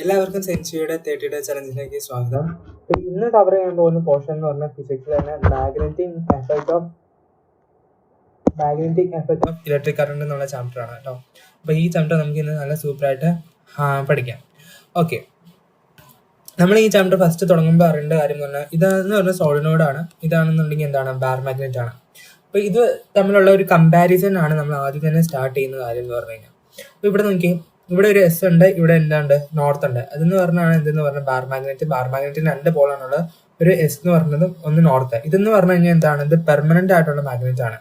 എല്ലാവർക്കും സെൻസിയുടെ 30 ഡേ ചലഞ്ചിലേക്ക് സ്വാഗതം. അപ്പോൾ ഇന്ന് കവർ ചെയ്യാൻ പോകുന്ന പോർഷൻ എന്ന് പറഞ്ഞാൽ ഫിസിക്സിൽ തന്നെ magnetic effect of electric current എന്നുള്ള ചാപ്റ്റർ ആണ് കേട്ടോ. അപ്പോൾ ഈ ചാപ്റ്റർ നമുക്ക് ഇന്ന് നല്ല സൂപ്പറായിട്ട് പഠിക്കാം. ഓക്കെ, നമ്മൾ ഈ ചാപ്റ്റർ ഫസ്റ്റ് തുടങ്ങുമ്പോൾ അറിയേണ്ട കാര്യം എന്ന് പറഞ്ഞാൽ ഇതെന്ന് പറഞ്ഞാൽ സോളിനോയിഡാണ്, ഇതാണെന്നുണ്ടെങ്കിൽ എന്താണ് ബാർ മാഗ്നറ്റ് ആണ്. അപ്പോൾ ഇത് തമ്മിലുള്ള ഒരു കമ്പാരിസൺ ആണ് നമ്മൾ ആദ്യം തന്നെ സ്റ്റാർട്ട് ചെയ്യുന്ന കാര്യം എന്ന് പറഞ്ഞു കഴിഞ്ഞാൽ. അപ്പോൾ ഇവിടെ നോക്കി, ഇവിടെ ഒരു എസ് ഉണ്ട്, ഇവിടെ എന്താണ്ട് നോർത്ത് ഉണ്ട്. അതെന്ന് പറഞ്ഞാൽ എന്തെന്ന് പറഞ്ഞാൽ ബാർ മാഗ്നറ്റിന് 2 പോളാണുള്ളത്. ഒരു എസ് എന്ന് പറഞ്ഞതും ഒന്ന് നോർത്ത്. ഇതെന്ന് പറഞ്ഞു കഴിഞ്ഞാൽ എന്താണ്, ഇത് പെർമനന്റ് ആയിട്ടുള്ള മാഗ്നറ്റ് ആണ്.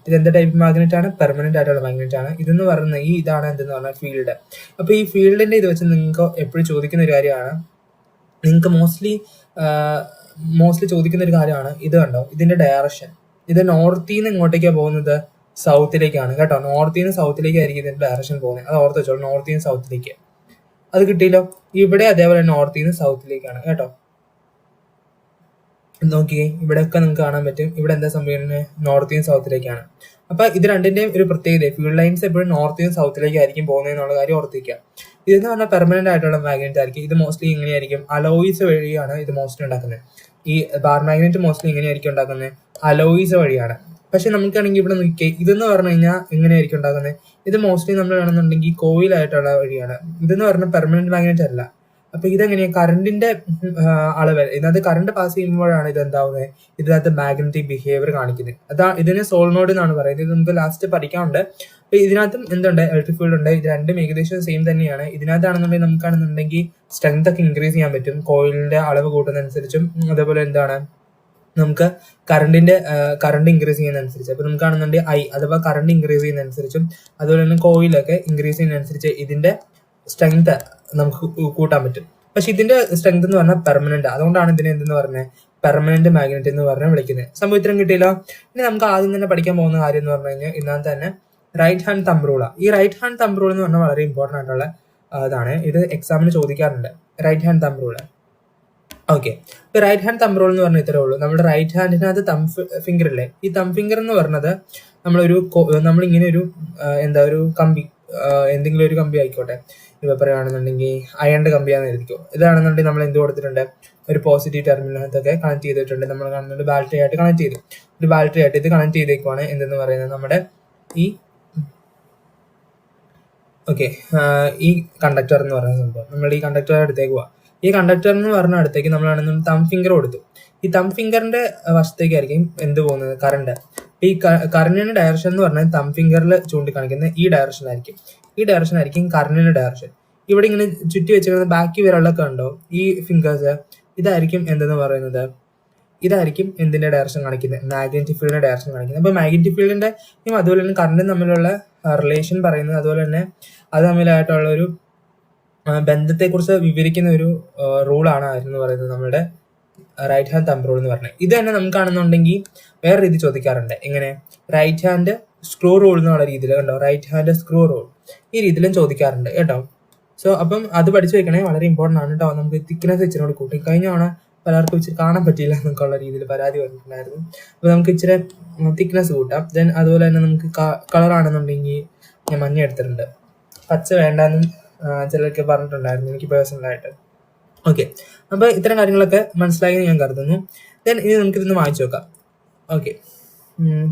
ഇത് എന്ത് ടൈപ്പ് മാഗ്നറ്റ് ആണ്? പെർമനന്റ് ആയിട്ടുള്ള മാഗ്നറ്റ് ആണ്. ഇതെന്ന് പറയുന്നത് ഇതാണ് എന്തെന്ന് പറഞ്ഞാൽ ഫീൽഡ്. അപ്പോൾ ഈ ഫീൽഡിന്റെ ഇത് വെച്ച് നിങ്ങൾക്ക് എപ്പോഴും ചോദിക്കുന്ന ഒരു കാര്യമാണ്, നിങ്ങൾക്ക് മോസ്റ്റ്ലി ചോദിക്കുന്ന ഒരു കാര്യമാണ് ഇത് കണ്ടോ, ഇതിന്റെ ഡയറക്ഷൻ. ഇത് നോർത്തിൽ നിന്ന് ഇങ്ങോട്ടേക്കാണ് പോകുന്നത്, സൗത്തിലേക്കാണ് കേട്ടോ. നോർത്തിൽ നിന്ന് സൗത്തിലേക്കായിരിക്കും ഇതിന്റെ ഡയറക്ഷൻ പോകുന്നത്. അത് ഓർത്ത് വെച്ചോളൂ, നോർത്തിൽ നിന്ന് സൗത്തിലേക്ക്. അത് കിട്ടിയല്ലോ. ഇവിടെ അതേപോലെ നോർത്തിൽ നിന്ന് സൗത്തിലേക്കാണ് കേട്ടോ. നോക്കിയേ, ഇവിടെയൊക്കെ നിങ്ങൾക്ക് കാണാൻ പറ്റും. ഇവിടെ എന്താ സംഭവിക്കുന്നത്, നോർത്തിൽ നിന്ന് സൗത്തിലേക്കാണ്. അപ്പൊ ഇത് രണ്ടിന്റെയും ഒരു പ്രത്യേകത, ഫീൽഡ് ലൈൻസ് എപ്പോഴും നോർത്തിൽ നിന്ന് സൗത്തിലേക്കായിരിക്കും പോകുന്നത് എന്നുള്ള കാര്യം ഓർത്തിരിക്കുക. ഇതെന്ന് പറഞ്ഞാൽ പെർമനന്റ് ആയിട്ടുള്ള മാഗ്നറ്റ് ആയിരിക്കും. ഇത് മോസ്റ്റ്ലി എങ്ങനെയായിരിക്കും, അലോയ്സ് വഴിയാണ് ഇത് മോസ്റ്റ്ലി ഉണ്ടാക്കുന്നത്. ഈ ബാർ മാഗ്നറ്റ് മോസ്റ്റ്ലി എങ്ങനെയായിരിക്കും ഉണ്ടാക്കുന്നത്, അലോയ്സ് വഴിയാണ്. പക്ഷെ നമുക്കാണെങ്കിൽ ഇവിടെ നോക്കിയേ, ഇതെന്ന് പറഞ്ഞു കഴിഞ്ഞാൽ എങ്ങനെയായിരിക്കും ഉണ്ടാക്കുന്നത്, ഇത് മോസ്റ്റ്ലി നമ്മൾ വേണമെന്നുണ്ടെങ്കിൽ കോയിലായിട്ടുള്ള വഴിയാണ്. ഇതെന്ന് പറഞ്ഞാൽ പെർമനന്റ് മാഗ്നറ്റ് അല്ല. അപ്പൊ ഇതെങ്ങനെയാ, കറണ്ടിന്റെ അളവ്, ഇതിനകത്ത് കറണ്ട് പാസ് ചെയ്യുമ്പോഴാണ് ഇത് എന്താവുന്നത്, ഇതിനകത്ത് മാഗ്നറ്റിക് ബിഹേവിയർ കാണിക്കുന്നത്. ഇതിന് സോളിനോയിഡ് എന്നാണ് പറയുന്നത്. ഇത് നമുക്ക് ലാസ്റ്റ് പഠിക്കാനുണ്ട്. അപ്പൊ ഇതിനകത്തും എന്തുണ്ട്, ഇലക്ട്രിക് ഫീൽഡ് ഉണ്ട്. ഇത് രണ്ടും ഏകദേശം സെയിം തന്നെയാണ്. ഇതിനകത്താണെന്നുണ്ടെങ്കിൽ നമുക്കാണെന്നുണ്ടെങ്കിൽ സ്ട്രെങ്ത് ഒക്കെ ഇൻക്രീസ് ചെയ്യാൻ പറ്റും, കോയിലിന്റെ അളവ് കൂട്ടുന്നതനുസരിച്ചും. അതേപോലെ എന്താണ്, നമുക്ക് കറണ്ട് ഇൻക്രീസ് ചെയ്യുന്നതനുസരിച്ച്. അപ്പൊ നമുക്കാണെന്നുണ്ടെങ്കിൽ അഥവാ കറണ്ട് ഇൻക്രീസ് ചെയ്യുന്നതനുസരിച്ചും അതുപോലെ തന്നെ കോയിലൊക്കെ ഇൻക്രീസ് ചെയ്യുന്നതനുസരിച്ച് ഇതിന്റെ സ്ട്രെങ്ത് നമുക്ക് കൂട്ടാൻ പറ്റും. പക്ഷെ ഇതിന്റെ സ്ട്രെങ്ത് എന്ന് പറഞ്ഞാൽ പെർമനന്റ്. അതുകൊണ്ടാണ് ഇതിനെ എന്തെന്ന് പറഞ്ഞത്, പെർമനന്റ് മാഗ്നറ്റ് എന്ന് പറഞ്ഞാൽ വിളിക്കുന്നത്. സംഭവം ഇത്രയും കിട്ടിയല്ലോ. ഇനി നമുക്ക് ആദ്യം തന്നെ പഠിക്കാൻ പോകുന്ന കാര്യം എന്ന് പറഞ്ഞു കഴിഞ്ഞാൽ ഇതിനകത്ത് തന്നെ റൈറ്റ് ഹാൻഡ് തമ്പ് റൂളാ. ഈ റൈറ്റ് ഹാൻഡ് തമ്പ് റൂൾ എന്ന് പറഞ്ഞാൽ വളരെ ഇമ്പോർട്ടൻ്റ് ആയിട്ടുള്ള ഇതാണ്. ഇത് എക്സാമിന് ചോദിക്കാറുണ്ട്, right hand thumb rule. Okay, ഇപ്പൊ റൈറ്റ് ഹാൻഡ് തമ്പ് റൂൾ എന്ന് പറഞ്ഞാൽ ഇത്രേ ഉള്ളൂ. നമ്മുടെ റൈറ്റ് ഹാൻഡിനകത്ത് തമ്പ് ഫിംഗർ ഇല്ലേ, ഈ തമ്പ് ഫിംഗർ എന്ന് പറഞ്ഞത് നമ്മളിങ്ങനെ ഒരു കമ്പി, എന്തെങ്കിലും ഒരു കമ്പി ആയിക്കോട്ടെ. ഇപ്പൊ പറയുകയാണെന്നുണ്ടെങ്കിൽ അയണിന്റെ കമ്പിയാണെന്ന് എഴുതിക്കോ. ഇതാണെന്നുണ്ടെങ്കിൽ നമ്മൾ എന്ത് കൊടുത്തിട്ടുണ്ട്, ഒരു പോസിറ്റീവ് ടെർമിനകത്തൊക്കെ കണക്ട് ചെയ്തിട്ടുണ്ട്. നമ്മൾ കാണുന്നുണ്ട് ബാറ്ററി ആയിട്ട് കണക്ട് ചെയ്തു. ഒരു ബാറ്ററി ആയിട്ട് ഇത് കണക്ട് ചെയ്തേക്കുവാണ് എന്തെന്ന് പറയുന്നത്, നമ്മുടെ ഈ കണ്ടക്ടർ എന്ന് പറയുന്ന സംഭവം. നമ്മൾ ഈ കണ്ടക്ടർ അടുത്തേക്ക് പോവാം. ഈ കണ്ടക്ടർ എന്ന് പറഞ്ഞ അടുത്തേക്ക് നമ്മളാണെന്ന് തമ്പ് ഫിംഗർ കൊടുത്തു. ഈ തമ്പ് ഫിംഗറിന്റെ വശത്തേക്കായിരിക്കും എന്ത് പോകുന്നത്, കറണ്ട്. ഈ കറണ്ടിന്റെ ഡയറക്ഷൻ എന്ന് പറഞ്ഞാൽ തമ്പ് ഫിംഗറിൽ ചൂണ്ടിക്കാണിക്കുന്ന ഈ ഡയറക്ഷൻ ആയിരിക്കും കറണ്ടിന്റെ ഡയറക്ഷൻ. ഇവിടെ ഇങ്ങനെ ചുറ്റി വെച്ചിരിക്കുന്ന ബാക്കി വിരളൊക്കെ ഉണ്ടോ, ഈ ഫിംഗേഴ്സ്, ഇതായിരിക്കും എന്തെന്ന് പറയുന്നത്, ഇതായിരിക്കും എന്തിന്റെ ഡയറക്ഷൻ കാണിക്കുന്നത്, മാഗ്നറ്റിക് ഫീൽഡിന്റെ ഡയറക്ഷൻ കാണിക്കുന്നത്. അപ്പൊ മാഗ്നറ്റിക് ഫീൽഡിന്റെ അതുപോലെ തന്നെ കറണ്ടും തമ്മിലുള്ള റിലേഷൻ പറയുന്നത്, അതുപോലെ തന്നെ അത് തമ്മിലായിട്ടുള്ള ഒരു ബന്ധത്തെക്കുറിച്ച് വിവരിക്കുന്ന ഒരു റൂളാണ് എന്ന് പറയുന്നത് നമ്മുടെ റൈറ്റ് ഹാൻഡ് തമ്പ് റൂൾ എന്ന് പറഞ്ഞത്. ഇത് തന്നെ നമുക്ക് കാണുന്നുണ്ടെങ്കിൽ വേറെ രീതി ചോദിക്കാറുണ്ട്. എങ്ങനെ, റൈറ്റ് ഹാൻഡ് സ്ക്രൂ റൂൾ എന്നുള്ള രീതിയിൽ കണ്ടോ, റൈറ്റ് ഹാൻഡ് സ്ക്രൂ റൂൾ, ഈ രീതിയിലും ചോദിക്കാറുണ്ട് കേട്ടോ. സോ അപ്പം അത് പഠിച്ചു വെക്കണേ, വളരെ ഇമ്പോർട്ടൻ്റ് ആണ് കേട്ടോ. നമുക്ക് തിക്നെസ് ഇച്ചിരി കൂട്ടി, കഴിഞ്ഞാണ് പലർക്കും ഇച്ചിരി കാണാൻ പറ്റിയില്ല എന്നൊക്കെയുള്ള രീതിയിൽ പരാതി വന്നിട്ടുണ്ടായിരുന്നു. അപ്പോൾ നമുക്ക് ഇച്ചിരി തിക്നെസ് കൂട്ടാം. ദെൻ അതുപോലെ തന്നെ നമുക്ക് കളറാണെന്നുണ്ടെങ്കിൽ ഞാൻ മഞ്ഞ എടുത്തിട്ടുണ്ട്, പച്ച വേണ്ടാന്നും ചിലർക്ക് പറഞ്ഞിട്ടുണ്ടായിരുന്നു, എനിക്ക് പേഴ്സണലായിട്ട്. ഓക്കെ, അപ്പോൾ ഇത്തരം കാര്യങ്ങളൊക്കെ മനസ്സിലായി ഞാൻ കരുതുന്നു. ദെൻ ഇനി നമുക്കിതൊന്ന് വായിച്ചു നോക്കാം. ഓക്കെ,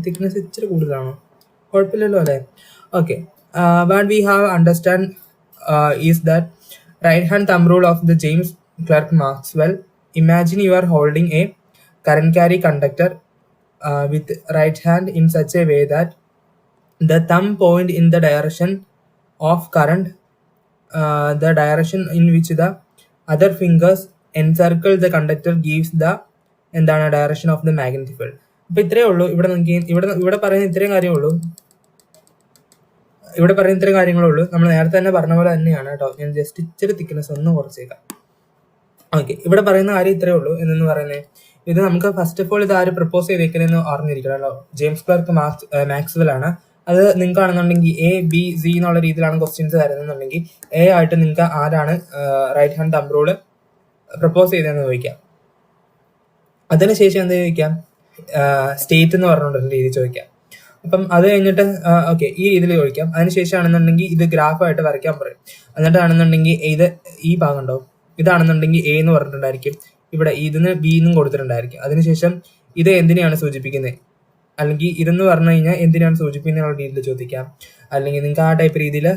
തിക്നെസ് ഇച്ചിരി കൂടുതലാണോ, കുഴപ്പമില്ലല്ലോ അല്ലേ. Okay, what we have understand is that right hand thumb rule of the James Clerk Maxwell. Imagine you are holding a current carry conductor with right hand in such a way that the thumb point in the direction of current, the direction in which the other fingers encircle the conductor gives the എന്താണ് direction of the magnetic field. അപ്പൊ ഇത്രയേ ഉള്ളൂ. ഇവിടെ നമുക്ക് ഇവിടെ പറയുന്ന ഇത്രയും കാര്യമുള്ളൂ. നമ്മൾ നേരത്തെ തന്നെ പറഞ്ഞ പോലെ തന്നെയാണ് കേട്ടോ. ഞാൻ ജസ്റ്റ് ഇച്ചിരി തിക്നെസ് ഒന്ന് കുറച്ചേക്കാം. ഓക്കെ, ഇവിടെ പറയുന്ന കാര്യം ഇത്രയേ ഉള്ളൂ. എന്നു പറയുന്നത്, ഇത് നമുക്ക് ഫസ്റ്റ് ഓഫ് ഓൾ ഇത് ആര് പ്രപ്പോസ് ചെയ്തേക്കുന്നതെന്ന് അറിഞ്ഞിരിക്കണമല്ലോ. ജെയിംസ് ക്ലർക്ക് മാക്സ്വെൽ ആണ്. അത് നിങ്ങൾക്ക് ആണെന്നുണ്ടെങ്കിൽ A, B, C എന്നുള്ള രീതിയിലാണ് ക്വസ്റ്റ്യൻസ് തരുന്നുണ്ടെങ്കിൽ A ആയിട്ട് നിങ്ങൾക്ക് ആരാണ് right hand thumb rule propose ചെയ്തതെന്ന് ചോദിക്കാം. അതിനുശേഷം എന്ത് ചോദിക്കാം, സ്റ്റേറ്റ് എന്ന് പറഞ്ഞുകൊണ്ടൊരു രീതി ചോദിക്കാം. അപ്പം അത് കഴിഞ്ഞിട്ട് ഓക്കെ ഈ രീതിയിൽ ചോദിക്കാം. അതിനുശേഷമാണെന്നുണ്ടെങ്കിൽ ഇത് ഗ്രാഫായിട്ട് വരയ്ക്കാൻ പറയും. എന്നിട്ടാണെന്നുണ്ടെങ്കിൽ ഇത് ഈ ഭാഗം ഉണ്ടോ, ഇതാണെന്നുണ്ടെങ്കിൽ എ എന്ന് പറഞ്ഞിട്ടുണ്ടായിരിക്കും, ഇവിടെ ഇതിന് ബി എന്നും കൊടുത്തിട്ടുണ്ടായിരിക്കും. അതിനുശേഷം ഇത് എന്തിനെയാണ് സൂചിപ്പിക്കുന്നത്, അല്ലെങ്കിൽ ഇതെന്ന് പറഞ്ഞു കഴിഞ്ഞാൽ എന്തിനാണ് സൂചിപ്പിക്കുന്ന എന്നുള്ള രീതിയിൽ ചോദിക്കാം. അല്ലെങ്കിൽ നിങ്ങൾക്ക് ആ ടൈപ്പ് രീതിയിൽ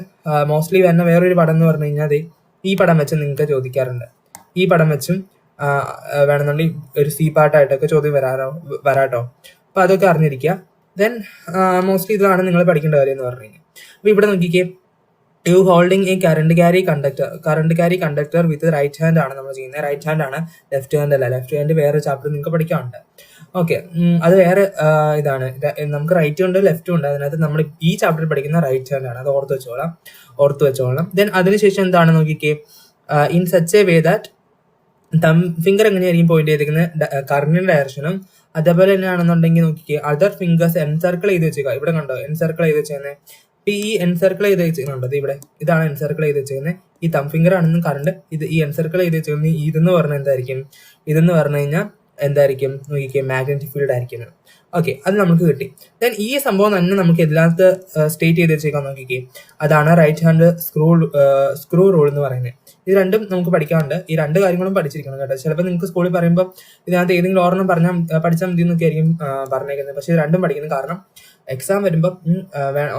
മോസ്റ്റ്ലി വരുന്ന വേറൊരു പടം എന്ന് പറഞ്ഞു കഴിഞ്ഞാൽ ഈ പടം വെച്ച് നിങ്ങൾക്ക് ചോദിക്കാറുണ്ട്. ഈ പടം വെച്ചും വേണമെന്നുണ്ടെങ്കിൽ ഒരു സി പാർട്ടായിട്ടൊക്കെ ചോദ്യം വരാട്ടോ. അപ്പോൾ അതൊക്കെ അറിഞ്ഞിരിക്കുക. ദെൻ മോസ്റ്റ്ലി ഇതാണ് നിങ്ങൾ പഠിക്കേണ്ട കാര്യം എന്ന് പറഞ്ഞു കഴിഞ്ഞാൽ. അപ്പോൾ ഇവിടെ നോക്കിക്കേ, you holding a current carry conductor with right hand ആണ് നമ്മൾ ചെയ്യുന്നത്. റൈറ്റ് ഹാൻഡ് ആണ്, ലെഫ്റ്റ് ഹാൻഡ് അല്ല. ലെഫ്റ്റ് ഹാൻഡ് വേറെ ചാപ്റ്റർ നിങ്ങൾക്ക് പഠിക്കാനുണ്ട്. ഓക്കെ, അത് വേറെ ഇതാണ്. നമുക്ക് റൈറ്റും ഉണ്ട് ലെഫ്റ്റും ഉണ്ട്. അതിനകത്ത് നമ്മൾ ഈ ചാപ്റ്ററിൽ പഠിക്കുന്ന റൈറ്റ് ഹാൻഡ് ആണ്. അത് ഓർത്ത് വെച്ചോളാം. ദെൻ അതിനുശേഷം എന്താണ് നോക്കിക്കേ, in such a way that തം ഫിംഗർ എങ്ങനെയായിരിക്കും പോയിന്റ് ചെയ്തിരിക്കുന്നത് കറണ്ടിന്റെ ഡയറക്ഷനും, അതേപോലെ തന്നെയാണെന്നുണ്ടെങ്കിൽ നോക്കിക്കേ അതർ ഫിംഗേഴ്സ് എൻസർക്കിൾ ചെയ്ത് വെച്ചേക്കുക. ഇവിടെ കണ്ടോ എൻസർക്കിൾ ചെയ്ത് വെച്ചേക്കുന്നത്. ഇപ്പൊ ഈ എൻസർക്കിൾ ചെയ്ത് വെച്ചിട്ടുണ്ടോ, ഇവിടെ ഇതാണ് എൻസർക്കിൾ ചെയ്ത് വെച്ചേക്കുന്നത്. ഈ തം ഫിംഗർ ആണെന്നും കറണ്ട് ഇത് ഈ എൻസർക്കിൾ ചെയ്ത് വെച്ചേക്കുന്നത്. ഇതെന്ന് പറഞ്ഞാൽ എന്തായിരിക്കും, ഇതെന്ന് പറഞ്ഞു കഴിഞ്ഞാൽ എന്തായിരിക്കും നോക്കിക്കേ, മാഗ്നറ്റിക് ഫീൽഡ് ആയിരിക്കും. ഓക്കെ, അത് നമുക്ക് കിട്ടി. ദെൻ ഈ സംഭവം തന്നെ നമുക്ക് ഇതിനകത്ത് സ്റ്റേറ്റ് ചെയ്ത് വെച്ചേക്കാൻ നോക്കിക്കേ, അതാണ് റൈറ്റ് ഹാൻഡ് സ്ക്രൂ റൂൾ എന്ന് പറയുന്നത്. ഇത് രണ്ടും നമുക്ക് പഠിക്കാറുണ്ട്. ഈ രണ്ട് കാര്യങ്ങളും പഠിച്ചിരിക്കണം കേട്ടോ. ചിലപ്പോൾ നിങ്ങൾക്ക് സ്കൂളിൽ പറയുമ്പോൾ ഇതിനകത്ത് ഏതെങ്കിലും ഓർമ്മ പഠിച്ചാൽ മതി എന്നൊക്കെ ആയിരിക്കും പറഞ്ഞേക്കുന്നത്. പക്ഷേ ഇത് രണ്ടും പഠിക്കുന്നത് കാരണം എക്സാം വരുമ്പോൾ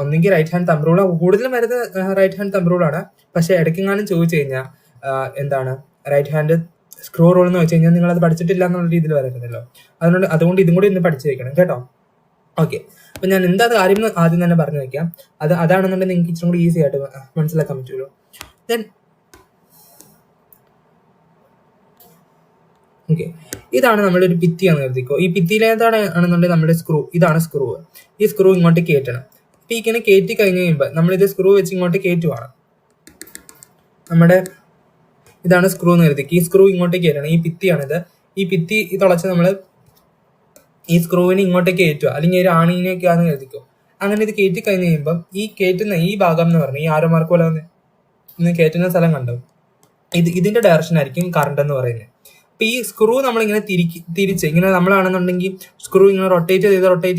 ഒന്നെങ്കിൽ റൈറ്റ് ഹാൻഡ് തമ്പ് റൂൾ, കൂടുതലും വരുന്നത് റൈറ്റ് ഹാൻഡ് തമ്പ് റൂളാണ്. പക്ഷേ ഇടയ്ക്കെങ്ങാനും ചോദിച്ചു കഴിഞ്ഞാൽ എന്താണ് റൈറ്റ് ഹാൻഡ് സ്ക്രൂ റൂൾ എന്ന് വെച്ച് കഴിഞ്ഞാൽ നിങ്ങളത് പഠിച്ചിട്ടില്ല എന്നുള്ള രീതിയിൽ വരരുതല്ലോ. അതുകൊണ്ട് ഇതും കൂടി ഒന്ന് പഠിച്ചു വെക്കണം കേട്ടോ. ഓക്കെ, അപ്പം ഞാൻ എന്താ കാര്യം ആദ്യം തന്നെ പറഞ്ഞു വെക്കാം. അതാണെന്നുണ്ടെങ്കിൽ നിങ്ങൾക്ക് ഇച്ചിരി കൂടി ഈസി ആയിട്ട് മനസ്സിലാക്കാൻ പറ്റുമല്ലോ. ദെൻ ഓക്കെ, ഇതാണ് നമ്മുടെ ഒരു ഭിത്തിയാണെന്ന് കരുതിക്കോ. ഈ ഭിത്തിയിലേതാണ് ആണെന്നുണ്ടെങ്കിൽ നമ്മുടെ സ്ക്രൂ, ഇതാണ് സ്ക്രൂ. ഈ സ്ക്രൂ ഇങ്ങോട്ട് കയറ്റണം. അപ്പം ഇങ്ങനെ കയറ്റി കഴിഞ്ഞ് കഴിയുമ്പോൾ നമ്മളിത് സ്ക്രൂ വെച്ച് ഇങ്ങോട്ട് കയറ്റുവാണ്. നമ്മുടെ ഇതാണ് സ്ക്രൂ എന്ന് കരുതിക്ക്. ഈ സ്ക്രൂ ഇങ്ങോട്ടേക്ക് കയറ്റണം. ഈ ഭിത്തിയാണിത്. ഈ ഭിത്തി തുളച്ച് നമ്മൾ ഈ സ്ക്രൂവിനെ ഇങ്ങോട്ടേക്ക് കയറ്റുക, അല്ലെങ്കിൽ ഒരു ആണിനെയൊക്കെയാന്ന് കരുതിക്കോ. അങ്ങനെ ഇത് കയറ്റി കഴിഞ്ഞ് കഴിയുമ്പം ഈ കയറ്റുന്ന ഈ ഭാഗം എന്ന് പറഞ്ഞാൽ ഈ ആരോ മാർക്ക് പോലെ ഇന്ന് കയറ്റുന്ന സ്ഥലം കണ്ടോ, ഇതിന്റെ ഡയറക്ഷൻ ആയിരിക്കും കറണ്ട് എന്ന് പറയുന്നത്. അപ്പൊ ഈ സ്ക്രൂ നമ്മളിങ്ങനെ തിരിച്ച് ഇങ്ങനെ നമ്മളാണെന്നുണ്ടെങ്കിൽ സ്ക്രൂ ഇങ്ങനെ റൊട്ടേറ്റ്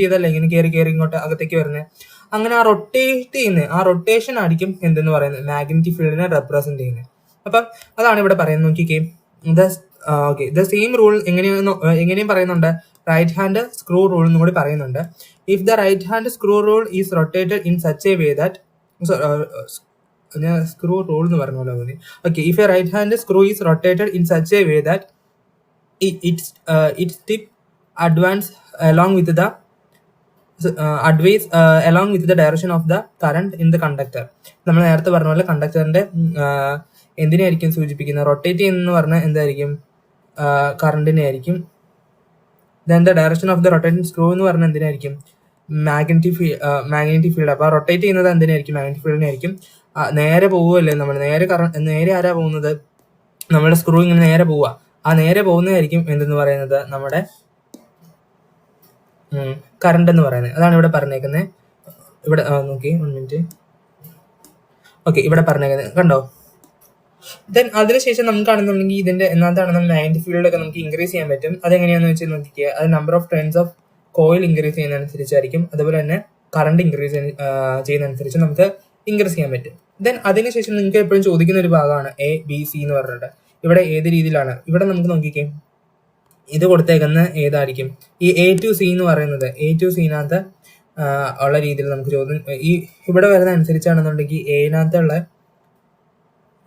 ചെയ്തല്ല ഇങ്ങനെ കയറി ഇങ്ങോട്ട് അകത്തേക്ക് വരുന്നത്. അങ്ങനെ ആ റൊട്ടേറ്റ് ചെയ്യുന്നത്, ആ റൊട്ടേഷൻ ആയിരിക്കും എന്തെന്ന് പറയുന്നത് മാഗ്നറ്റിക് ഫീൽഡിനെ റെപ്രസെന്റ് ചെയ്യുന്നത്. അപ്പം അതാണ് ഇവിടെ പറയുന്നത്. നോക്കിക്കേ, ഓക്കെ, ദ സെയിം റൂൾ എങ്ങനെയും പറയുന്നുണ്ട്. റൈറ്റ് ഹാൻഡ് സ്ക്രൂ റൂൾ എന്നും കൂടി പറയുന്നുണ്ട്. If the right hand screw rule is rotated in such a way that screw rule എന്ന് പറഞ്ഞ പോലെ മതി. Okay, if a right hand screw is rotated in such a way that its tip advance along with the direction of the current in the conductor. നമ്മൾ നേരത്തെ പറഞ്ഞ പോലെ കണ്ടക്ടറിന്റെ എന്തിനായിരിക്കും സൂചിപ്പിക്കുന്നത്, റൊട്ടേറ്റ് ചെയ്യുന്ന പറഞ്ഞാൽ എന്തായിരിക്കും, കറണ്ടിനെ ആയിരിക്കും. Then the direction of the rotating screw എന്ന് പറഞ്ഞാൽ എന്തിനായിരിക്കും, മാഗ്നറ്റിക് ഫീൽഡ്. അപ്പോൾ റൊട്ടേറ്റ് ചെയ്യുന്നത് എന്തിനായിരിക്കും, മാഗ്നറ്റിക് ഫീൽഡിനായിരിക്കും. നേരെ പോവുകയല്ലേ നമ്മൾ, നേരെ ആരാ പോകുന്നത്, നമ്മുടെ സ്ക്രൂ ഇങ്ങനെ നേരെ പോവുക. ആ നേരെ പോകുന്നതായിരിക്കും എന്തെന്ന് പറയുന്നത്, നമ്മുടെ കറണ്ട് എന്ന് പറയുന്നത്. അതാണ് ഇവിടെ പറഞ്ഞേക്കുന്നത്. ഇവിടെ നോക്കി 1 മിനിറ്റ്. ഓക്കെ, ഇവിടെ പറഞ്ഞേക്കുന്നത് കണ്ടോ. ദെൻ അതിനുശേഷം നമുക്കാണെന്നുണ്ടെങ്കിൽ ഇതിന്റെ എന്താണ് മാഗ്നറ്റിക് ഫീൽഡൊക്കെ നമുക്ക് ഇൻക്രീസ് ചെയ്യാൻ പറ്റും. അതെങ്ങനെയാണെന്ന് വെച്ചാൽ നോക്കിക്കുക, അത് number of turns of coil increase ചെയ്യുന്നതനുസരിച്ചായിരിക്കും. അതുപോലെ തന്നെ കറണ്ട് ഇൻക്രീസ് ചെയ്യുന്നതനുസരിച്ച് നമുക്ക് ഇൻക്രീസ് ചെയ്യാൻ പറ്റും. ദെൻ അതിനുശേഷം നിങ്ങൾക്ക് എപ്പോഴും ചോദിക്കുന്ന ഒരു ഭാഗമാണ് എ ബി സി എന്ന് പറഞ്ഞിട്ട്. ഇവിടെ ഏത് രീതിയിലാണ്, ഇവിടെ നമുക്ക് നോക്കിക്കേ, ഇത് കൊടുത്തേക്കുന്ന ഏതായിരിക്കും, ഈ എ ടു സി എന്ന് പറയുന്നത്. എ ടു സിനകത്ത് ഉള്ള രീതിയിൽ നമുക്ക് ചോദ്യം ഈ ഇവിടെ വരുന്ന അനുസരിച്ചാണെന്നുണ്ടെങ്കിൽ എനകത്തുള്ള